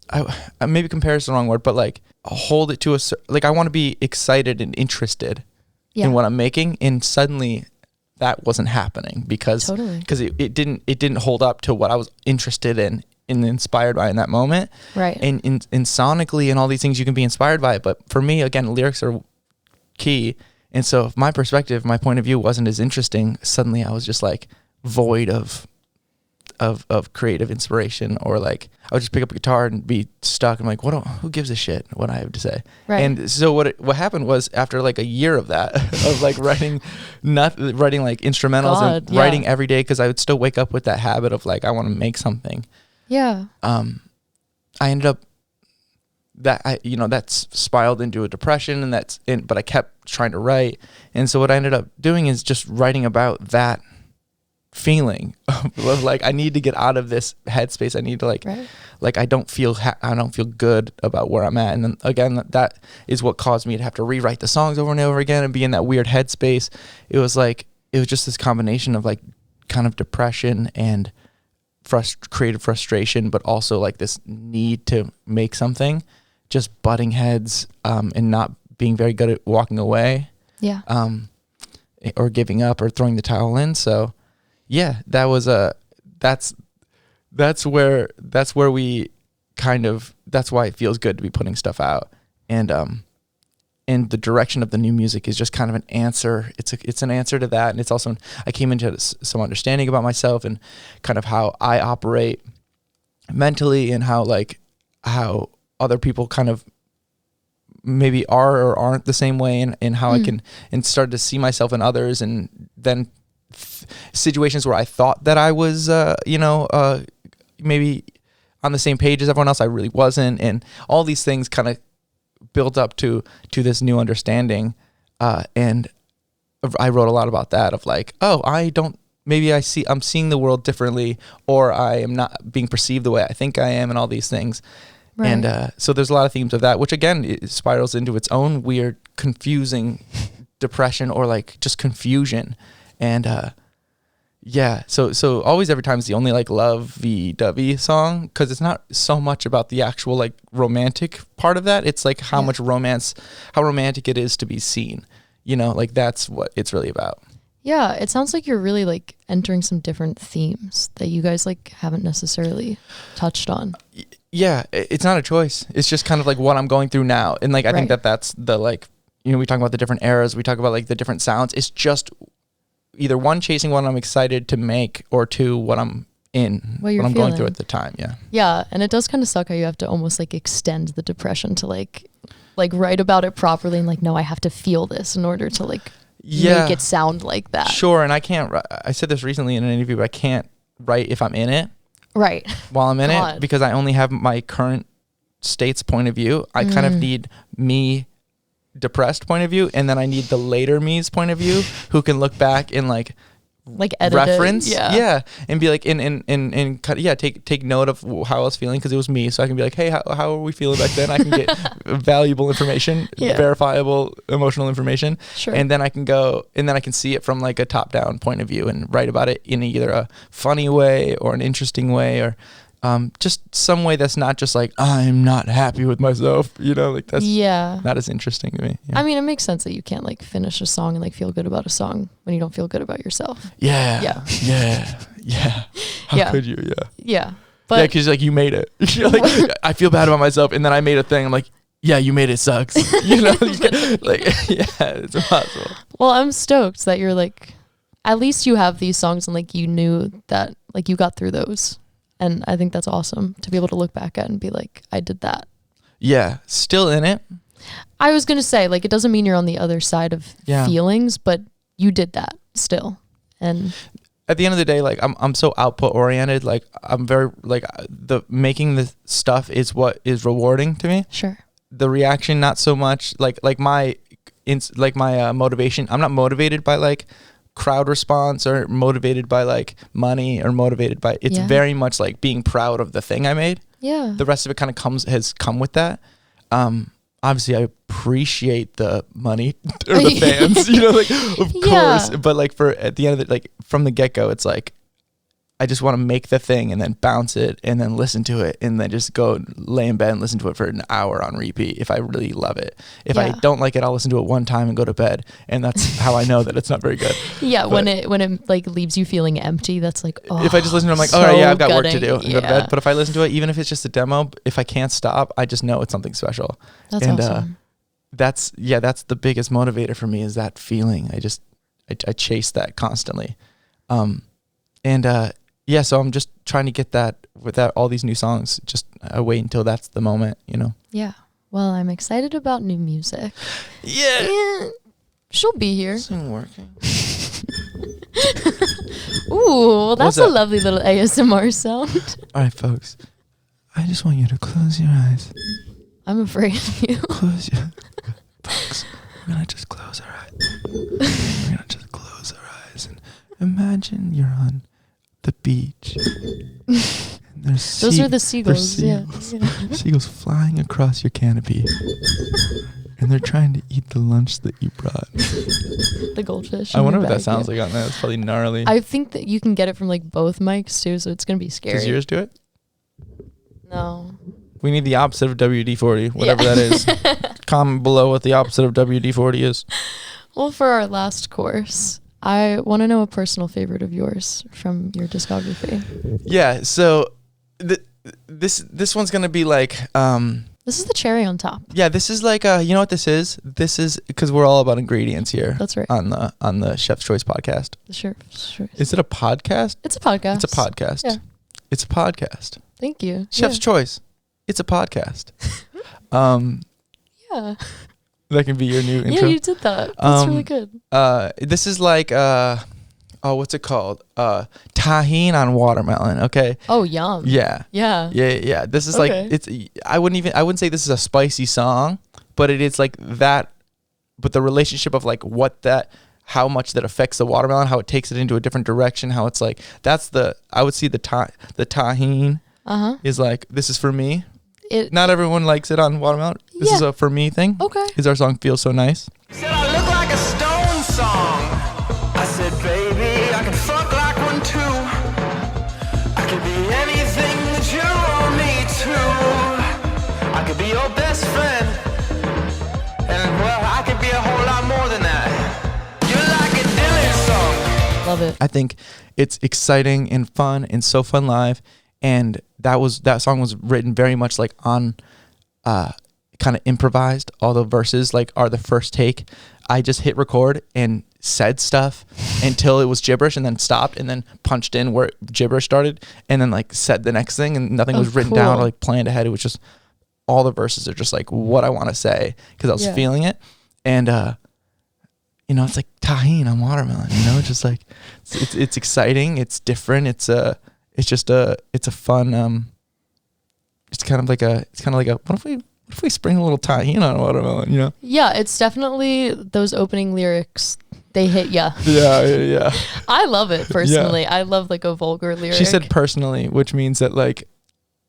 Speaker 1: maybe compare is the wrong word, but like hold it to like I want to be excited and interested in what I'm making, and suddenly that wasn't happening because it didn't hold up to what I was interested in and inspired by in that moment.
Speaker 2: Right.
Speaker 1: And in sonically and all these things you can be inspired by it, but for me, again, lyrics are key. And so if my perspective, my point of view wasn't as interesting, suddenly I was just like void of creative inspiration, or like I would just pick up a guitar and be stuck. I'm like, who gives a shit what I have to say?
Speaker 2: Right.
Speaker 1: And so what happened was, after like a year of that, of like writing like instrumentals and writing every day, because I would still wake up with that habit of like, I want to make something.
Speaker 2: Yeah.
Speaker 1: I ended up that's spiraled into a depression, and but I kept trying to write. And so what I ended up doing is just writing about that feeling of like, I need to get out of this headspace. I need to like I don't feel good about where I'm at. And then again, that is what caused me to have to rewrite the songs over and over again and be in that weird headspace. It was just this combination of like kind of depression and creative frustration, but also like this need to make something, just butting heads, and not being very good at walking away, or giving up or throwing the towel in. So yeah, that was that's where we kind of, that's why it feels good to be putting stuff out. And the direction of the new music is just kind of an answer. It's an answer to that. And it's also, I came into some understanding about myself and kind of how I operate mentally, and how other people kind of maybe are or aren't the same way, and how I can, and started to see myself in others. And then situations where I thought that I was, maybe on the same page as everyone else, I really wasn't. And all these things kind of built up to this new understanding. And I wrote a lot about that, of like, I'm seeing the world differently, or I am not being perceived the way I think I am, and all these things. Right. And so there's a lot of themes of that, which again, it spirals into its own weird, confusing depression, or like just confusion. And so Always Every Time is the only like lovey-dovey song, because it's not so much about the actual like romantic part of that. It's like how romantic it is to be seen, like that's what it's really about.
Speaker 2: Yeah, it sounds like you're really like entering some different themes that you guys like haven't necessarily touched on.
Speaker 1: Yeah, it's not a choice. It's just kind of like what I'm going through now. And like I think that's the like, we talk about the different eras, we talk about like the different sounds. It's just either one, chasing what I'm excited to make, or two, what I'm what I'm going through at the time.
Speaker 2: Yeah, and it does kind of suck how you have to almost like extend the depression to like write about it properly, and like, no, I have to feel this in order to like make it sound like that.
Speaker 1: Sure, and I said this recently in an interview, but I can't write if I'm in it.
Speaker 2: Right.
Speaker 1: While I'm in it, because I only have my current state's point of view. I kind of need me depressed point of view, and then I need the later me's point of view, who can look back and like edit reference it, and be like take note of how I was feeling, because it was me, so I can be like, hey, how are we feeling back then? I can get valuable information, verifiable emotional information.
Speaker 2: Sure.
Speaker 1: And then I can see it from like a top down point of view and write about it in either a funny way or an interesting way, or just some way that's not just like, I'm not happy with myself, like that's not as interesting to me.
Speaker 2: I mean, it makes sense that you can't like finish a song and like feel good about a song when you don't feel good about yourself.
Speaker 1: How could you?
Speaker 2: But
Speaker 1: because like you made it. You're like, I feel bad about myself, and then I made a thing, I'm like, yeah, you made it, sucks. It's impossible.
Speaker 2: Well, I'm stoked that you're like, at least you have these songs, and like you knew that like you got through those. And I think that's awesome to be able to look back at and be like, I did that.
Speaker 1: Yeah. Still in it.
Speaker 2: I was going to say, like, it doesn't mean you're on the other side of feelings, but you did that still. And
Speaker 1: at the end of the day, like I'm so output oriented. Like I'm very like making the stuff is what is rewarding to me.
Speaker 2: Sure.
Speaker 1: The reaction, not so much. Like my motivation. I'm not motivated by like crowd response, or motivated by like money, or motivated by, it's very much like being proud of the thing I made.
Speaker 2: Yeah.
Speaker 1: The rest of it kind of has come with that. Obviously I appreciate the money or the fans, like, of course, but like at the end of it, like from the get-go, it's like I just want to make the thing and then bounce it and then listen to it and then just go lay in bed and listen to it for an hour on repeat if I really love it. If I don't like it, I'll listen to it one time and go to bed, and that's how I know that it's not very good.
Speaker 2: Yeah, but when it like leaves you feeling empty, that's like, oh.
Speaker 1: If I just listen to it, I'm like, all right, yeah, I've got work to do and go to bed. But if I listen to it, even if it's just a demo, if I can't stop, I just know it's something special.
Speaker 2: That's awesome.
Speaker 1: That's the biggest motivator for me, is that feeling. I chase that constantly. Yeah, so I'm just trying to get that with all these new songs. Just I wait until that's the moment, you know?
Speaker 2: Yeah. Well, I'm excited about new music.
Speaker 1: Yeah.
Speaker 2: She'll be here.
Speaker 1: This isn't working.
Speaker 2: Ooh, that's a lovely little ASMR sound.
Speaker 1: All right, folks. I just want you to close your eyes.
Speaker 2: I'm afraid of you.
Speaker 1: Close your folks. We're going to just close our eyes. We're going to just close our eyes and imagine you're on the beach.
Speaker 2: Those are the seagulls.
Speaker 1: Seagulls flying across your canopy, and they're trying to eat the lunch that you brought.
Speaker 2: The goldfish.
Speaker 1: I wonder what that sounds like on there. It's probably gnarly.
Speaker 2: I think that you can get it from like both mics too, so it's gonna be scary.
Speaker 1: Does yours do it?
Speaker 2: No.
Speaker 1: We need the opposite of WD-40, whatever that is. Comment below what the opposite of WD-40 is.
Speaker 2: Well, for our last course, I want to know a personal favorite of yours from your discography.
Speaker 1: Yeah, so this one's gonna be like
Speaker 2: this is the cherry on top.
Speaker 1: Yeah, this is like you know what this is? This is because we're all about ingredients here.
Speaker 2: That's right.
Speaker 1: On the Chef's Choice podcast.
Speaker 2: The Chef's Choice.
Speaker 1: Is it a podcast?
Speaker 2: It's a podcast.
Speaker 1: It's a podcast.
Speaker 2: Yeah.
Speaker 1: It's a podcast.
Speaker 2: Thank you.
Speaker 1: Chef's Choice. It's a podcast.
Speaker 2: Yeah.
Speaker 1: That can be your new intro.
Speaker 2: Yeah, you did that. That's really good.
Speaker 1: This is like what's it called? Tahini on watermelon. Okay.
Speaker 2: Oh, yum.
Speaker 1: Yeah.
Speaker 2: Yeah.
Speaker 1: This is like I wouldn't say this is a spicy song, but it is like that. But the relationship of like how much that affects the watermelon, how it takes it into a different direction, how it's like I would see the tahini is like, this is for me. Not everyone likes it on watermelon. This is a for me thing.
Speaker 2: Okay.
Speaker 1: Because our song feels so nice.
Speaker 4: Said I look like a Stone song. I said, baby, I can fuck like one too. I could be anything that you want me to. I could be your best friend. And well, I could be a whole lot more than that. You're like a Dylan song.
Speaker 2: Love it.
Speaker 1: I think it's exciting and fun and so fun live. And that song was written very much like on kind of improvised. All the verses like are the first take. I just hit record and said stuff until it was gibberish and then stopped and then punched in where gibberish started and then like said the next thing, and nothing was written down or like planned ahead. It was just all the verses are just like what I want to say because I was feeling it. And it's like tahini on watermelon, just like it's exciting, it's different, it's a fun it's kind of like a what if we spring a little tahini on watermelon,
Speaker 2: Yeah, it's definitely those opening lyrics, they hit ya.
Speaker 1: Yeah.
Speaker 2: I love it personally. Yeah. I love like a vulgar lyric.
Speaker 1: She said personally, which means that like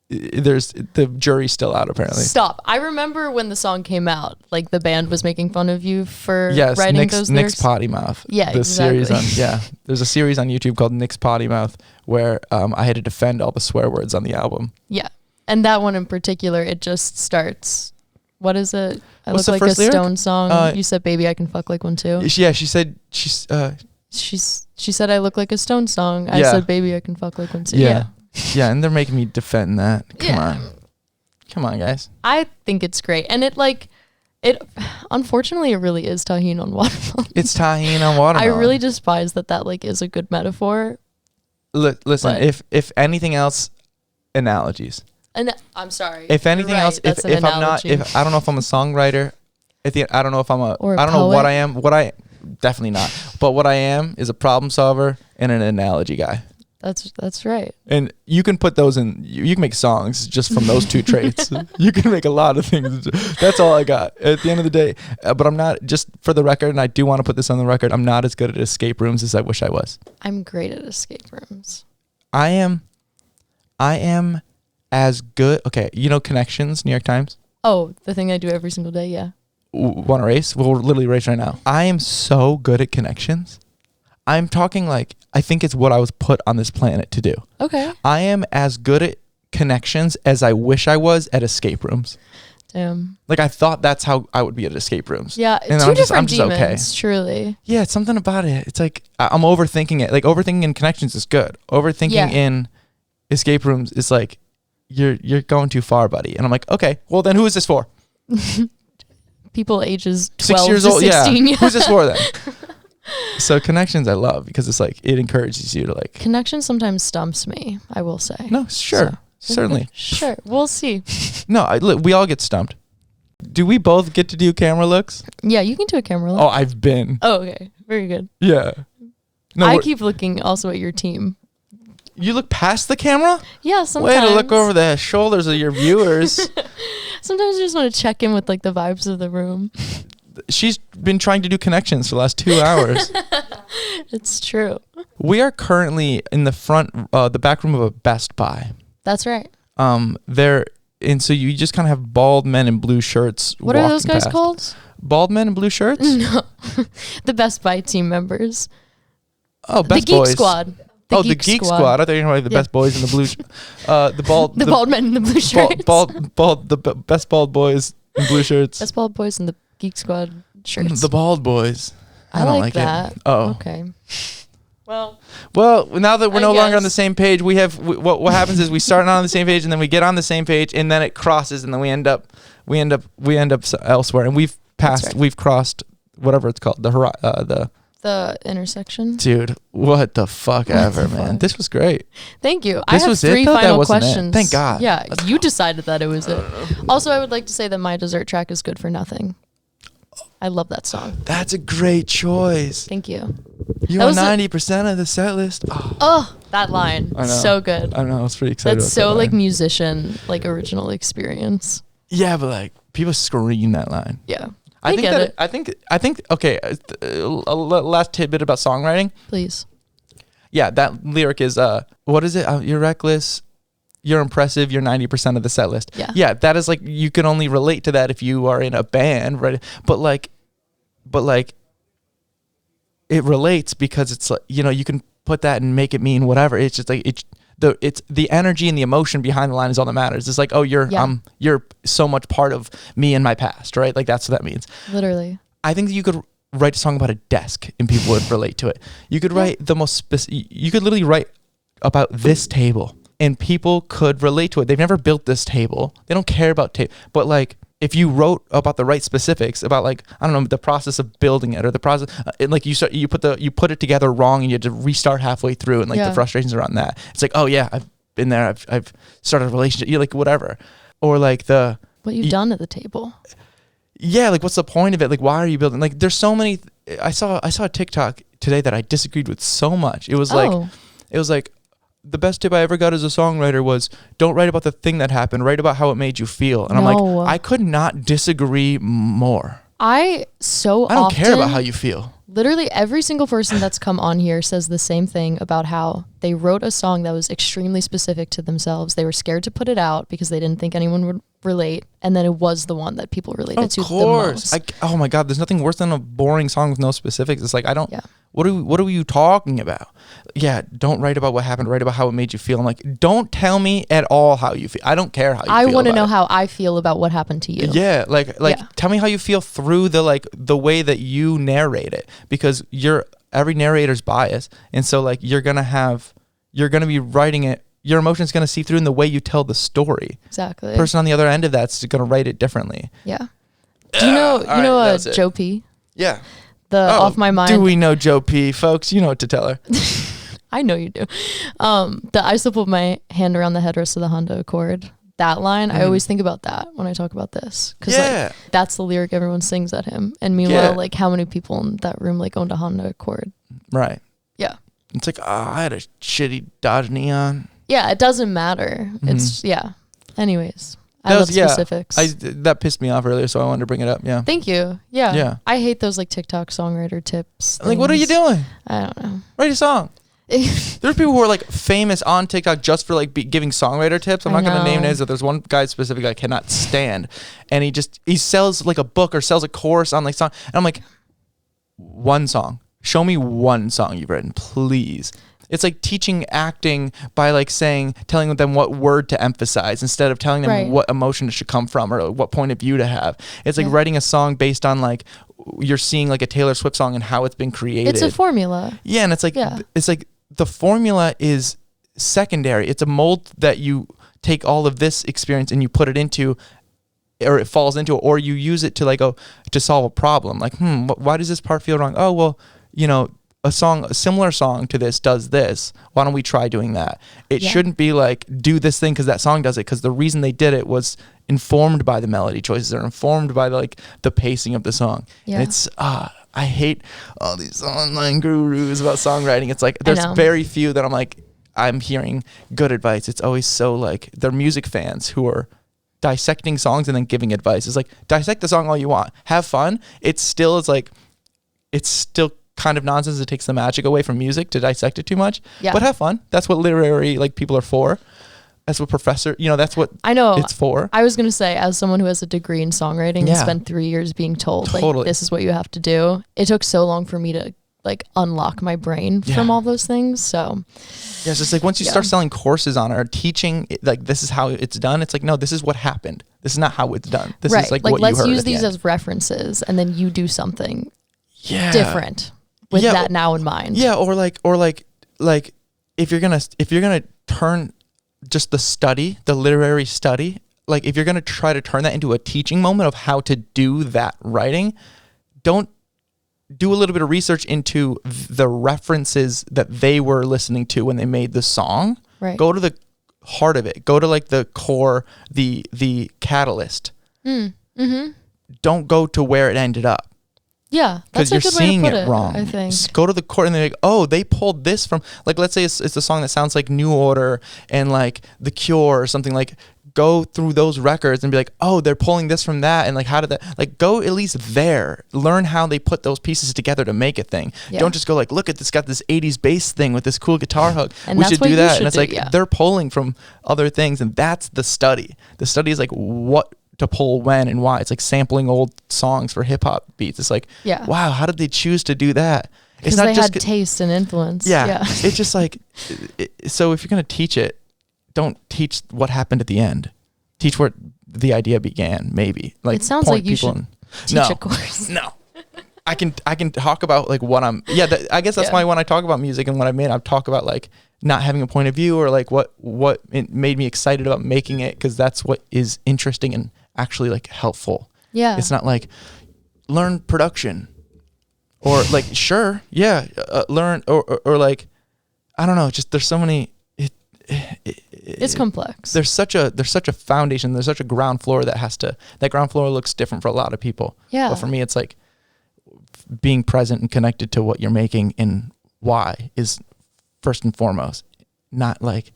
Speaker 1: there's the jury's still out apparently.
Speaker 2: Stop. I remember when the song came out, like the band was making fun of you for writing those lyrics.
Speaker 1: Nick's Potty Mouth.
Speaker 2: Yeah,
Speaker 1: the
Speaker 2: exactly.
Speaker 1: Series there's a series on YouTube called Nick's Potty Mouth where I had to defend all the swear words on the album.
Speaker 2: Yeah. And that one in particular, it just starts. What is it? I
Speaker 1: What's
Speaker 2: look
Speaker 1: the
Speaker 2: like a
Speaker 1: first lyric?
Speaker 2: Stone song. You said, "Baby, I can fuck like one too."
Speaker 1: Yeah, she said she
Speaker 2: said I look like a Stone song. I said, "Baby, I can fuck like one too."
Speaker 1: Yeah, and they're making me defend that. Come on, guys.
Speaker 2: I think it's great, and it unfortunately, it really is tahini on watermelon.
Speaker 1: It's tahini on watermelon.
Speaker 2: I really despise that like is a good metaphor.
Speaker 1: Listen, if anything else, analogies.
Speaker 2: And I'm sorry.
Speaker 1: If anything else, if I'm not, if I don't know if I'm a songwriter, I don't know if I'm I don't know what I am. Definitely not. But what I am is a problem solver and an analogy guy.
Speaker 2: That's right.
Speaker 1: And you can put those in. You can make songs just from those two traits. You can make a lot of things. That's all I got at the end of the day. But I'm not, just for the record, and I do want to put this on the record, I'm not as good at escape rooms as I wish I was.
Speaker 2: I'm great at escape rooms.
Speaker 1: I am as good. Okay, Connections, New York Times?
Speaker 2: Oh, the thing I do every single day, yeah.
Speaker 1: Want to race? We'll literally race right now. I am so good at Connections. I'm talking like, I think it's what I was put on this planet to do.
Speaker 2: Okay.
Speaker 1: I am as good at connections as I wish I was at escape rooms.
Speaker 2: Damn.
Speaker 1: Like I thought that's how I would be at escape rooms.
Speaker 2: Yeah,
Speaker 1: and
Speaker 2: two different
Speaker 1: I'm just
Speaker 2: demons,
Speaker 1: okay.
Speaker 2: truly.
Speaker 1: Yeah, it's something about it. It's like I'm overthinking it. Like overthinking in connections is good. Overthinking in escape rooms is like you're going too far, buddy. And I'm like, okay, well then who is this for?
Speaker 2: People ages 12
Speaker 1: 6 years
Speaker 2: to
Speaker 1: old.
Speaker 2: 16.
Speaker 1: Yeah. Who's this for then? So connections I love because it's like it encourages you to like.
Speaker 2: Connection sometimes stumps me, I will say.
Speaker 1: No, sure. Certainly.
Speaker 2: Sure. We'll see.
Speaker 1: No, we all get stumped. Do we both get to do camera looks?
Speaker 2: Yeah, you can do a camera look.
Speaker 1: Oh, I've been.
Speaker 2: Oh, okay. Very good.
Speaker 1: Yeah. No,
Speaker 2: I keep looking also at your team.
Speaker 1: You look past the camera?
Speaker 2: Yeah, sometimes.
Speaker 1: Way to look over the shoulders of your viewers.
Speaker 2: Sometimes I just want to check in with like the vibes of the room.
Speaker 1: She's been trying to do connections for the last 2 hours.
Speaker 2: It's true.
Speaker 1: We are currently in the back room of a Best Buy.
Speaker 2: That's right.
Speaker 1: And so you just kind of have bald men in blue shirts.
Speaker 2: What are those guys
Speaker 1: past.
Speaker 2: called?
Speaker 1: Bald men in blue shirts?
Speaker 2: No, the Best Buy team members.
Speaker 1: Oh, Best
Speaker 2: the Geek
Speaker 1: Boys.
Speaker 2: Squad.
Speaker 1: The Geek Squad. I thought you were like the Best Boys in the blue. The
Speaker 2: bald men in the blue shirts.
Speaker 1: The best bald boys in blue shirts.
Speaker 2: Best bald boys in the Geek Squad shirts.
Speaker 1: The bald boys. I don't like
Speaker 2: that.
Speaker 1: It. Oh,
Speaker 2: okay. Well,
Speaker 1: now that we're no longer on the same page, what happens is we start on the same page and then we get on the same page and then it crosses and then we end up elsewhere and we've crossed whatever it's called
Speaker 2: the intersection.
Speaker 1: Dude, what the fuck ever, man. This was great.
Speaker 2: Thank you.
Speaker 1: This
Speaker 2: I have
Speaker 1: was
Speaker 2: 3 final questions.
Speaker 1: Thank God.
Speaker 2: Yeah, you decided that it was it. Also, I would like to say that my dessert track is Good for Nothing. I love that song.
Speaker 1: That's a great choice.
Speaker 2: Thank you.
Speaker 1: You are 90% of the set list.
Speaker 2: Oh, that line.
Speaker 1: I know.
Speaker 2: So good.
Speaker 1: I know. I was pretty excited.
Speaker 2: That's so like musician, like original experience.
Speaker 1: Yeah, but like people scream that line.
Speaker 2: Yeah.
Speaker 1: I think. Okay. Last tidbit about songwriting.
Speaker 2: Please.
Speaker 1: Yeah, that lyric is what is it? You're reckless. You're impressive. You're 90% of the set list.
Speaker 2: Yeah.
Speaker 1: Yeah, that is like you can only relate to that if you are in a band, right? But like, it relates because it's like you can put that and make it mean whatever. It's just like it's the energy and the emotion behind the line is all that matters. It's like, oh, you're so much part of me and my past, right? Like that's what that means.
Speaker 2: Literally.
Speaker 1: I think that you could write a song about a desk and people would relate to it. You could write you could literally write about this table and people could relate to it. They've never built this table. They don't care about table. But like if you wrote about the right specifics about like, I don't know, the process of building it or the process, like you put it together wrong and you had to restart halfway through and like the frustrations around that. It's like, oh yeah, I've been there. I've started a relationship. You're like whatever. Or like what
Speaker 2: you've done at the table.
Speaker 1: Yeah, like what's the point of it? Like why are you building? Like there's so many. I saw a TikTok today that I disagreed with so much. It was like the best tip I ever got as a songwriter was don't write about the thing that happened. Write about how it made you feel. And I'm like, I could not disagree more. I don't care about how you feel.
Speaker 2: Literally every single person that's come on here says the same thing about how they wrote a song that was extremely specific to themselves. They were scared to put it out because they didn't think anyone would relate. And then it was the one that people related to the most.
Speaker 1: Oh my God, there's nothing worse than a boring song with no specifics. It's like, what are you talking about? Yeah, don't write about what happened. Write about how it made you feel. I'm like, don't tell me at all how you feel. I don't care how you feel.
Speaker 2: I want to know how I feel about what happened to you.
Speaker 1: Yeah, tell me how you feel through the way that you narrate it, because every narrator's biased, and so like you're gonna be writing it. Your emotion's gonna see through in the way you tell the story.
Speaker 2: Exactly.
Speaker 1: The person on the other end of that's gonna write it differently.
Speaker 2: Yeah. Do you know Joe P?
Speaker 1: Yeah.
Speaker 2: Off My Mind.
Speaker 1: Do we know Joe P, folks? You know what to tell her.
Speaker 2: I know you do. I still put my hand around the headrest of the Honda Accord. That line, I always think about that when I talk about this. Because like, that's the lyric everyone sings at him. And meanwhile, like how many people in that room like owned a Honda Accord?
Speaker 1: Right.
Speaker 2: Yeah.
Speaker 1: It's like, I had a shitty Dodge Neon.
Speaker 2: Yeah, it doesn't matter. It's, Anyways. I love specifics.
Speaker 1: That pissed me off earlier, so I wanted to bring it up. Yeah.
Speaker 2: Thank you. Yeah. I hate those like TikTok songwriter tips.
Speaker 1: Like, what are you doing?
Speaker 2: I don't know.
Speaker 1: Write a song. There's people who are like famous on TikTok just for like giving songwriter tips. I'm not going to name names, but there's one guy specifically I cannot stand, and he sells like a book or sells a course on like song, and I'm like, one song. Show me one song you've written, please. It's like teaching acting by like telling them what word to emphasize instead of telling them what emotion it should come from or what point of view to have. It's like writing a song based on like you're seeing like a Taylor Swift song and how it's been created.
Speaker 2: It's a formula.
Speaker 1: Yeah, and it's like the formula is secondary. It's a mold that you take all of this experience and you put it into, or it falls into it, or you use it to like to solve a problem. Like, why does this part feel wrong? Oh, well, a similar song to this does this. Why don't we try doing that? It shouldn't be like, do this thing because that song does it, because the reason they did it was informed by the melody choices or informed by like the pacing of the song. And it's I hate all these online gurus about songwriting. It's like there's very few that I'm hearing good advice. It's always so like they're music fans who are dissecting songs and then giving advice. It's like, dissect the song all you want, have fun. It's still kind of nonsense. It takes the magic away from music to dissect it too much. But have fun. That's what literary like people are for. That's what that's what
Speaker 2: I know
Speaker 1: it's for.
Speaker 2: I was gonna say, as someone who has a degree in songwriting and spent 3 years being told like this is what you have to do, it took so long for me to like unlock my brain from all those things. So
Speaker 1: it's just like once you start selling courses on it or teaching like this is how it's done, it's like, no, this is what happened. This is not how it's done. This is like what
Speaker 2: let's
Speaker 1: you heard
Speaker 2: use these as references and then you do something different with that now in mind.
Speaker 1: Or if you're gonna turn just the literary study, like if you're gonna try to turn that into a teaching moment of how to do that writing, don't do a little bit of research into the references that they were listening to when they made the song.
Speaker 2: Right.
Speaker 1: Go to the heart of it. Go to like the core, the catalyst.
Speaker 2: Mm-hmm.
Speaker 1: Don't go to where it ended up.
Speaker 2: Yeah,
Speaker 1: because you're seeing it wrong.
Speaker 2: I think.
Speaker 1: Just go to the core and they're like, oh, they pulled this from, like, let's say it's a song that sounds like New Order and like The Cure or something. Like, go through those records and be like, oh, they're pulling this from that, and like, how did that? Like, go at least there. Learn how they put those pieces together to make a thing. Yeah. Don't just go like, look at this, got this '80s bass thing with this cool guitar hook.
Speaker 2: And
Speaker 1: we should do that. And it's like
Speaker 2: yeah.
Speaker 1: they're pulling from other things, and that's the study. The study is like what to pull when and why. It's like sampling old songs for hip hop beats. It's like,
Speaker 2: yeah,
Speaker 1: wow, how did they choose to do that?
Speaker 2: It's not they just had taste and influence.
Speaker 1: Yeah. It's just like, so if you're going to teach it, don't teach what happened at the end. Teach where the idea began, maybe. Like,
Speaker 2: it sounds like you should teach a course.
Speaker 1: No. I can talk about like what I'm, I guess that's why when I talk about music and what I made, I talk about like not having a point of view or like what it made me excited about making it, because that's what is interesting and actually like helpful.
Speaker 2: Yeah.
Speaker 1: It's not like learn production or like, sure. Yeah. Learn or like, I don't know. Just there's so many,
Speaker 2: it's complex.
Speaker 1: There's such a foundation. There's such a ground floor that ground floor looks different for a lot of people.
Speaker 2: Yeah.
Speaker 1: But for me, it's like being present and connected to what you're making and why is first and foremost. Not like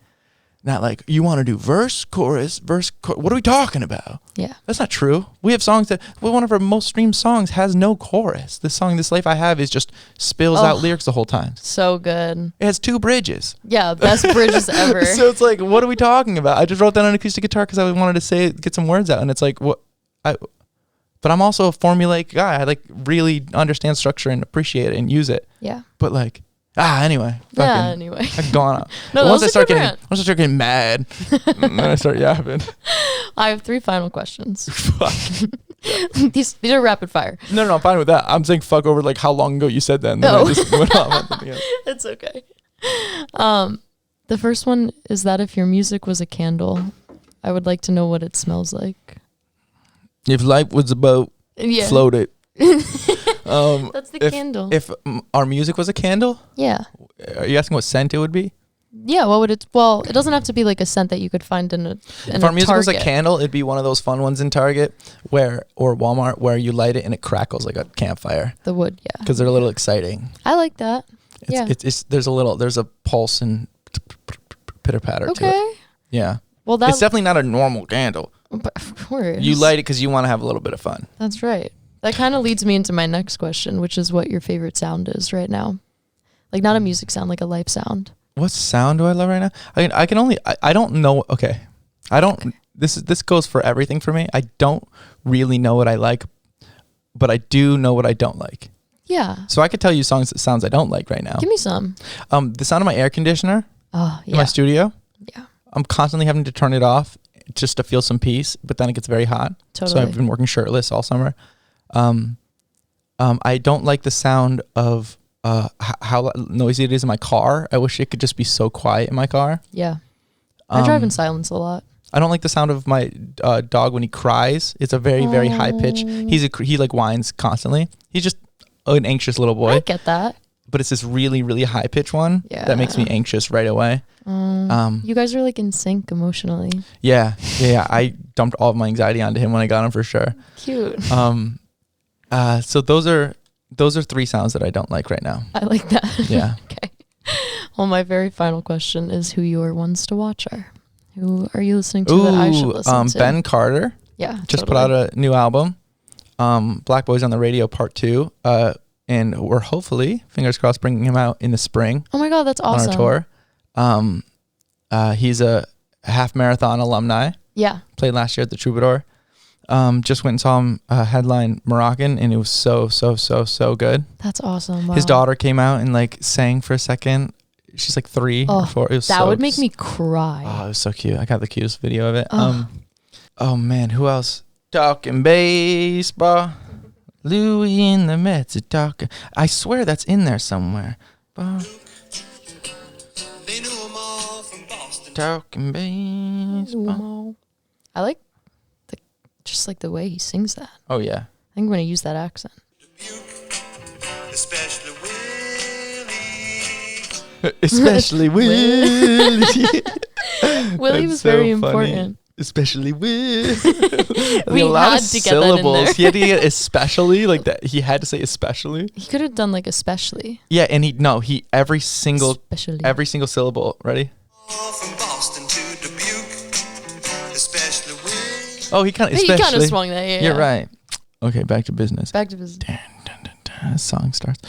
Speaker 1: you want to do verse, chorus. What are we talking about?
Speaker 2: Yeah.
Speaker 1: That's not true. We have songs one of our most streamed songs has no chorus. This song, This Life I Have, is just spills out lyrics the whole time.
Speaker 2: So good.
Speaker 1: It has 2 bridges.
Speaker 2: Yeah, best bridges ever.
Speaker 1: So it's like, what are we talking about? I just wrote that on acoustic guitar because I wanted to get some words out. And it's like, but I'm also a formulaic guy. I like really understand structure and appreciate it and use it.
Speaker 2: Yeah.
Speaker 1: But like, anyway.
Speaker 2: Anyway.
Speaker 1: I've gone on.
Speaker 2: No,
Speaker 1: once I start getting mad, then I start yapping.
Speaker 2: I have 3 final questions.
Speaker 1: Fuck.
Speaker 2: These are rapid fire.
Speaker 1: No, I'm fine with that. I'm saying fuck over like how long ago you said that. And then I just went on.
Speaker 2: It's okay. The first one is that if your music was a candle, I would like to know what it smells like.
Speaker 1: If life was a boat, float it.
Speaker 2: That's the candle.
Speaker 1: If our music was a candle?
Speaker 2: Yeah.
Speaker 1: Are you asking what scent it would be?
Speaker 2: Yeah, what would it? Well, it doesn't have to be like a scent that you could find in
Speaker 1: if our music was a candle, it'd be one of those fun ones in Target or Walmart where you light it and it crackles like a campfire.
Speaker 2: The wood, yeah.
Speaker 1: Because they're a little exciting.
Speaker 2: I like that.
Speaker 1: It's there's a pulse and pitter patter to it. Yeah.
Speaker 2: Well,
Speaker 1: it's definitely not a normal candle.
Speaker 2: But of course.
Speaker 1: You light it because you want to have a little bit of fun.
Speaker 2: That's right. That kind of leads me into my next question, which is what your favorite sound is right now. Like not a music sound, like a life sound. What
Speaker 1: sound do I love right now? I mean, I don't know. Okay. This goes for everything for me. I don't really know what I like, but I do know what I don't like.
Speaker 2: Yeah.
Speaker 1: So I could tell you sounds I don't like right now.
Speaker 2: Give me some.
Speaker 1: The sound of my air conditioner
Speaker 2: Oh,
Speaker 1: in my studio.
Speaker 2: Yeah.
Speaker 1: I'm constantly having to turn it off just to feel some peace, but then it gets very hot.
Speaker 2: Totally.
Speaker 1: So I've been working shirtless all summer. I don't like the sound of how noisy it is in my car. I wish it could just be so quiet in my car.
Speaker 2: Yeah. I drive in silence a lot.
Speaker 1: I don't like the sound of my dog when he cries. It's a very, very high pitch. He like whines constantly. He's just an anxious little boy.
Speaker 2: I get that.
Speaker 1: But it's this really, really high pitch one that makes me anxious right away.
Speaker 2: You guys are like in sync emotionally.
Speaker 1: Yeah. I dumped all of my anxiety onto him when I got him for sure.
Speaker 2: Cute.
Speaker 1: So those are 3 sounds that I don't like right now.
Speaker 2: I like that.
Speaker 1: Yeah.
Speaker 2: Okay. Well, my very final question is who your ones to watch are. Who are you listening to that I should listen to?
Speaker 1: Ben Carter.
Speaker 2: Yeah.
Speaker 1: Just put out a new album. Black Boys on the Radio Part 2. And we're hopefully, fingers crossed, bringing him out in the spring.
Speaker 2: Oh my God, that's awesome.
Speaker 1: On our tour. He's a half marathon alumni.
Speaker 2: Yeah.
Speaker 1: Played last year at the Troubadour. Just went and saw him headline Moroccan, and it was so good.
Speaker 2: That's awesome. Wow.
Speaker 1: His daughter came out and like sang for a second. She's like 3 or 4. It was
Speaker 2: that would make me cry.
Speaker 1: Oh, it was so cute. I got the cutest video of it. Oh man, who else? Talkin Baseball. Louis in the Mets are talking. I swear that's in there somewhere.
Speaker 3: They knew 'em all from Boston.
Speaker 1: Talkin Baseball.
Speaker 2: I like just like the way he sings that.
Speaker 1: Oh yeah.
Speaker 2: I think I'm gonna use that accent.
Speaker 3: Especially Willie.
Speaker 1: Especially Willie.
Speaker 2: Willie was very important.
Speaker 1: Especially with
Speaker 2: We
Speaker 1: a lot
Speaker 2: had
Speaker 1: of
Speaker 2: to get that in
Speaker 1: syllables.
Speaker 2: there.
Speaker 1: He had to get especially like that. He had to say especially.
Speaker 2: He could have done like especially.
Speaker 1: Yeah, and he every single syllable. Ready?
Speaker 3: All from Boston to Dubuque. Especially Willie.
Speaker 1: Oh, he kind of
Speaker 2: swung that. Yeah.
Speaker 1: You're right. Okay, back to business.
Speaker 2: Back to business.
Speaker 1: Song starts.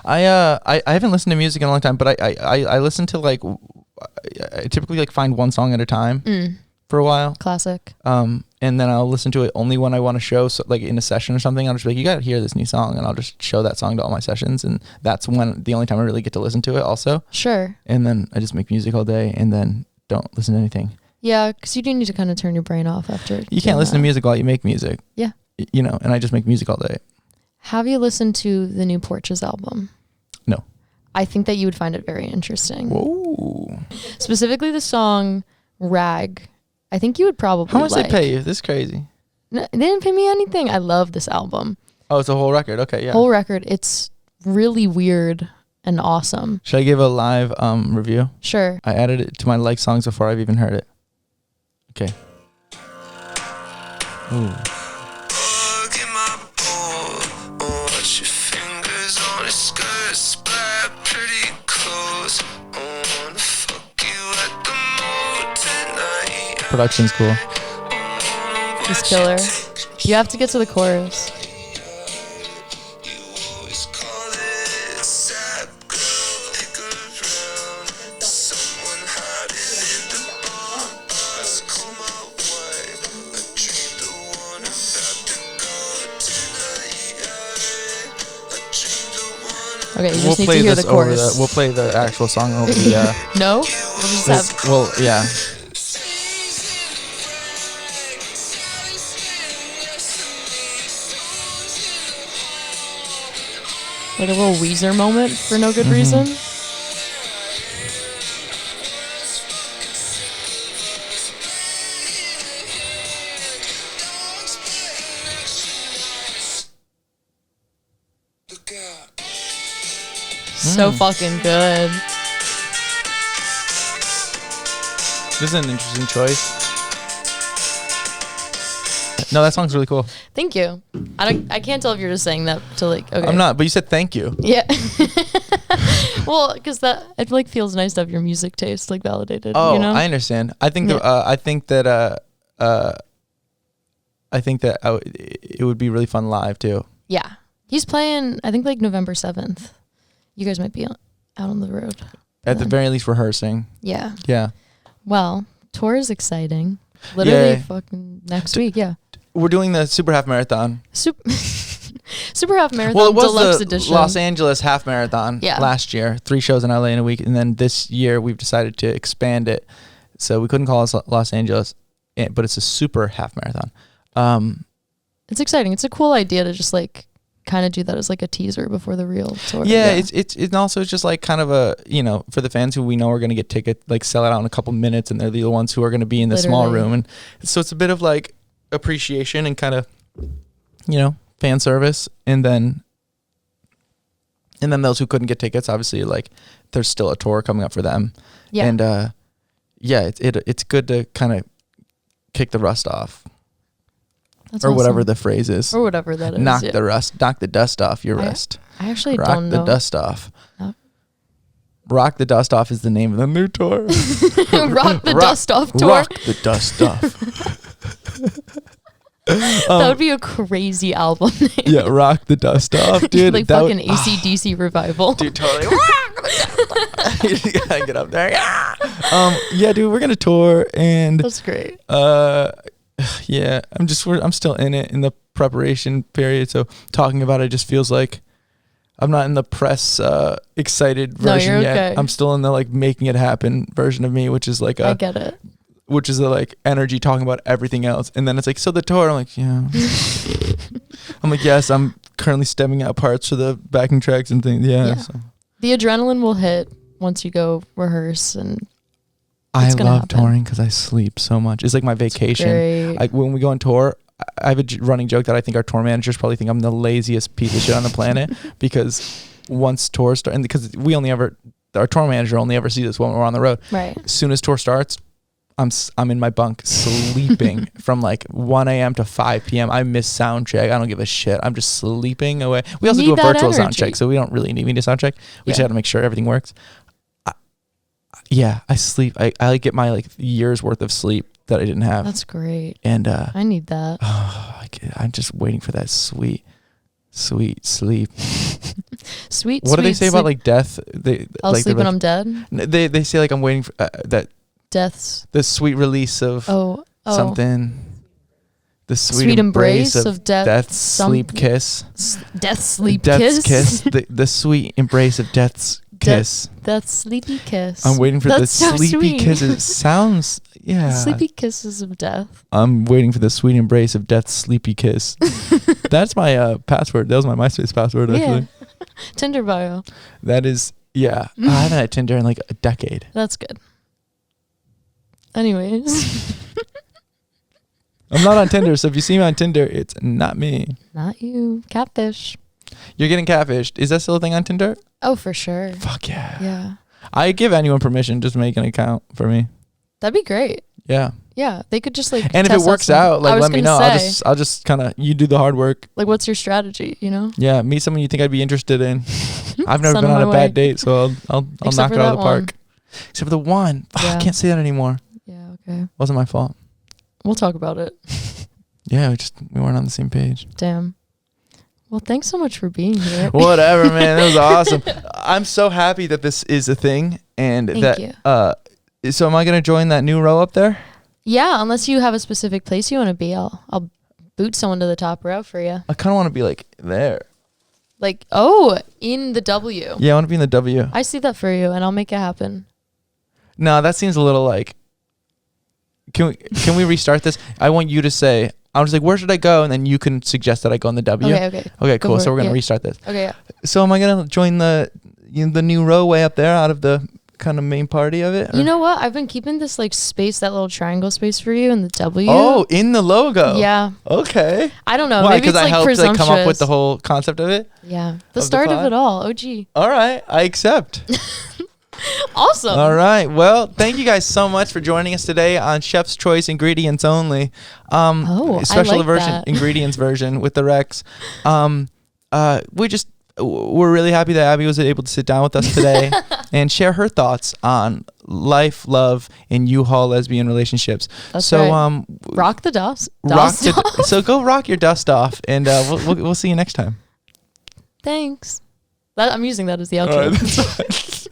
Speaker 1: I haven't listened to music in a long time, but I listen to like I typically like find one song at a time for a while.
Speaker 2: Classic.
Speaker 1: And then I'll listen to it only when I want to show, so like in a session or something. I'll just be like, you got to hear this new song, and I'll just show that song to all my sessions, and that's when the only time I really get to listen to it. Also.
Speaker 2: Sure.
Speaker 1: And then I just make music all day, and then don't listen to anything.
Speaker 2: Yeah, because you do need to kind of turn your brain off after.
Speaker 1: You can't listen to music while you make music.
Speaker 2: Yeah.
Speaker 1: You know, and I just make music all day.
Speaker 2: Have you listened to the new Porches album?
Speaker 1: No.
Speaker 2: I think that you would find it very interesting.
Speaker 1: Whoa.
Speaker 2: Specifically the song Rag. I think you would probably
Speaker 1: How much they pay you? This is crazy.
Speaker 2: No, they didn't pay me anything. I love this album.
Speaker 1: Oh, it's a whole record. Okay, yeah.
Speaker 2: Whole record. It's really weird and awesome.
Speaker 1: Should I give a live review?
Speaker 2: Sure.
Speaker 1: I added it to my like songs before I've even heard it. Okay. Ooh.
Speaker 3: Look at my bowl. Watch your fingers on his skirt. Splat pretty close. I wanna fuck you at the mood tonight.
Speaker 1: Production's cool.
Speaker 2: He's killer. You have to get to the chorus.
Speaker 3: You always call it sap girl. Pick around. Someone hiding in the bars. Call my wife. I dream the one about to go tonight. I dream the one.
Speaker 2: Okay, you just need to hear the chorus.
Speaker 1: We'll play the actual song over the.
Speaker 2: No? We'll just have.
Speaker 1: Well, yeah.
Speaker 2: Like a little Weezer moment for no good reason.
Speaker 3: Look out.
Speaker 2: So fucking good.
Speaker 1: This is an interesting choice. No, that song's really cool.
Speaker 2: Thank you. I can't tell if you're just saying that to like. Okay.
Speaker 1: I'm not, but you said thank you.
Speaker 2: Yeah. Well, because that it like feels nice to have your music taste like validated.
Speaker 1: Oh,
Speaker 2: you know?
Speaker 1: I understand. I think that it would be really fun live too.
Speaker 2: Yeah. He's playing. I think like November 7th. You guys might be out on the road.
Speaker 1: At the very least, rehearsing.
Speaker 2: Yeah.
Speaker 1: Yeah.
Speaker 2: Well, tour is exciting. Literally
Speaker 1: Yay.
Speaker 2: fucking next week. Yeah.
Speaker 1: We're doing the Super Half Marathon.
Speaker 2: Super Half Marathon
Speaker 1: Well, it was
Speaker 2: Deluxe
Speaker 1: the
Speaker 2: Edition.
Speaker 1: Los Angeles Half Marathon last year. 3 shows in LA in a week. And then this year we've decided to expand it. So we couldn't call it Los Angeles, but it's a Super Half Marathon.
Speaker 2: It's exciting. It's a cool idea to just like kind of do that as like a teaser before the real tour.
Speaker 1: Yeah, it's also just like kind of a, for the fans who we know are going to get tickets, like sell it out in a couple minutes, and they're the ones who are going to be in the small room. And so it's a bit of like appreciation and kind of, fan service. And then those who couldn't get tickets, obviously, like there's still a tour coming up for them. Yeah. And it's good to kind of kick the rust off. That's or awesome. Whatever the phrase is.
Speaker 2: Or whatever that is.
Speaker 1: Knock the dust off your wrist.
Speaker 2: I actually don't know.
Speaker 1: Rock the dust off. Rock the Dust Off is the name of the new tour.
Speaker 2: Rock the Dust Off tour.
Speaker 1: Rock the Dust Off.
Speaker 2: That would be a crazy album name.
Speaker 1: Yeah, Rock the Dust Off, dude.
Speaker 2: Like fucking AC/DC revival.
Speaker 1: Dude, totally. You gotta get up there. Yeah, dude, we're gonna tour, and
Speaker 2: that's great.
Speaker 1: Yeah, I'm still in it in the preparation period, so talking about it just feels like I'm not in the press excited version yet. Okay. I'm still in the like making it happen version of me, which is like
Speaker 2: I get it.
Speaker 1: Which is the like energy talking about everything else, and then it's like, so the tour. I'm like, yeah. I'm like, yes, I'm currently stemming out parts for the backing tracks and things. Yeah. So.
Speaker 2: The adrenaline will hit once you go rehearse, and
Speaker 1: I love touring because I sleep so much. It's like my vacation. Like when we go on tour, I have a running joke that I think our tour managers probably think I'm the laziest piece of shit on the planet because once tours start, and because our tour manager only ever sees us when we're on the road. Right. As soon as tour starts, I'm in my bunk sleeping from like 1 a.m. to 5 p.m. I miss sound check. I don't give a shit. I'm just sleeping away. We also do a virtual sound check, so we don't really need me to sound check. We just have to make sure everything works. I sleep. I get my like year's worth of sleep that I didn't have.
Speaker 2: That's great.
Speaker 1: And
Speaker 2: I need that.
Speaker 1: I'm just waiting for that sweet sleep.
Speaker 2: Sweet.
Speaker 1: What do they say about like death?
Speaker 2: I'll
Speaker 1: like
Speaker 2: sleep when I'm dead.
Speaker 1: They say like I'm waiting for that.
Speaker 2: Death's
Speaker 1: the sweet release of something. The
Speaker 2: sweet embrace of
Speaker 1: death's sleep kiss.
Speaker 2: Death's sleep
Speaker 1: death's
Speaker 2: kiss.
Speaker 1: The sweet embrace of death's kiss.
Speaker 2: Death's sleepy kiss.
Speaker 1: I'm waiting for the sleepy kisses. Sounds
Speaker 2: sleepy kisses of death.
Speaker 1: I'm waiting for the sweet embrace of death's sleepy kiss. That's my password. That was my MySpace password actually.
Speaker 2: Tinder bio.
Speaker 1: That is I haven't had Tinder in like a decade.
Speaker 2: That's good. Anyways.
Speaker 1: I'm not on Tinder, so if you see me on Tinder, it's not me.
Speaker 2: Not you. Catfish.
Speaker 1: You're getting catfished. Is that still a thing on Tinder?
Speaker 2: Oh, for sure.
Speaker 1: Fuck yeah.
Speaker 2: Yeah.
Speaker 1: I give anyone permission just to make an account for me.
Speaker 2: That'd be great.
Speaker 1: Yeah.
Speaker 2: Yeah. They could just like
Speaker 1: and if it works out, like let me know. I'll just kind of you do the hard work.
Speaker 2: Like what's your strategy,
Speaker 1: Yeah, meet someone you think I'd be interested in. I've never been on a bad date, so I'll knock it out of the park. Except for the one. I can't say that anymore.
Speaker 2: Yeah, okay.
Speaker 1: Wasn't my fault.
Speaker 2: We'll talk about it.
Speaker 1: Yeah, we weren't on the same page.
Speaker 2: Damn. Well, thanks so much for being here.
Speaker 1: Whatever, man. That was awesome. I'm so happy that this is a thing, and
Speaker 2: Thank you.
Speaker 1: So am I gonna join that new row up there?
Speaker 2: Yeah, unless you have a specific place you want to be, I'll boot someone to the top row for you.
Speaker 1: I kind of want to be like there.
Speaker 2: Like in the W.
Speaker 1: Yeah, I want to be in the W.
Speaker 2: I see that for you, and I'll make it happen.
Speaker 1: No, that seems a little like. Can we restart this? I want you to say. I was like, where should I go? And then you can suggest that I go in the W. Okay, cool. So we're gonna restart this.
Speaker 2: Okay. Yeah.
Speaker 1: So am I gonna join the new row way up there out of the kind of main party of it? Or?
Speaker 2: You know what? I've been keeping this like space, that little triangle space for you in the W.
Speaker 1: Oh, in the logo.
Speaker 2: Yeah.
Speaker 1: Okay.
Speaker 2: I don't know.
Speaker 1: Why?
Speaker 2: Maybe it's
Speaker 1: I
Speaker 2: like
Speaker 1: helped come up with the whole concept of it.
Speaker 2: Yeah. The start of it all. OG.
Speaker 1: All right, I accept.
Speaker 2: Awesome.
Speaker 1: All right. Well, thank you guys so much for joining us today on Chef's Choice Ingredients Only. Special version ingredients version with the Rex. We're really happy that Abby was able to sit down with us today and share her thoughts on life, love, and U-Haul lesbian relationships.
Speaker 2: That's right. Rock the dust.
Speaker 1: So go rock your dust off, and we'll see you next time.
Speaker 2: Thanks. I'm using that as the outro.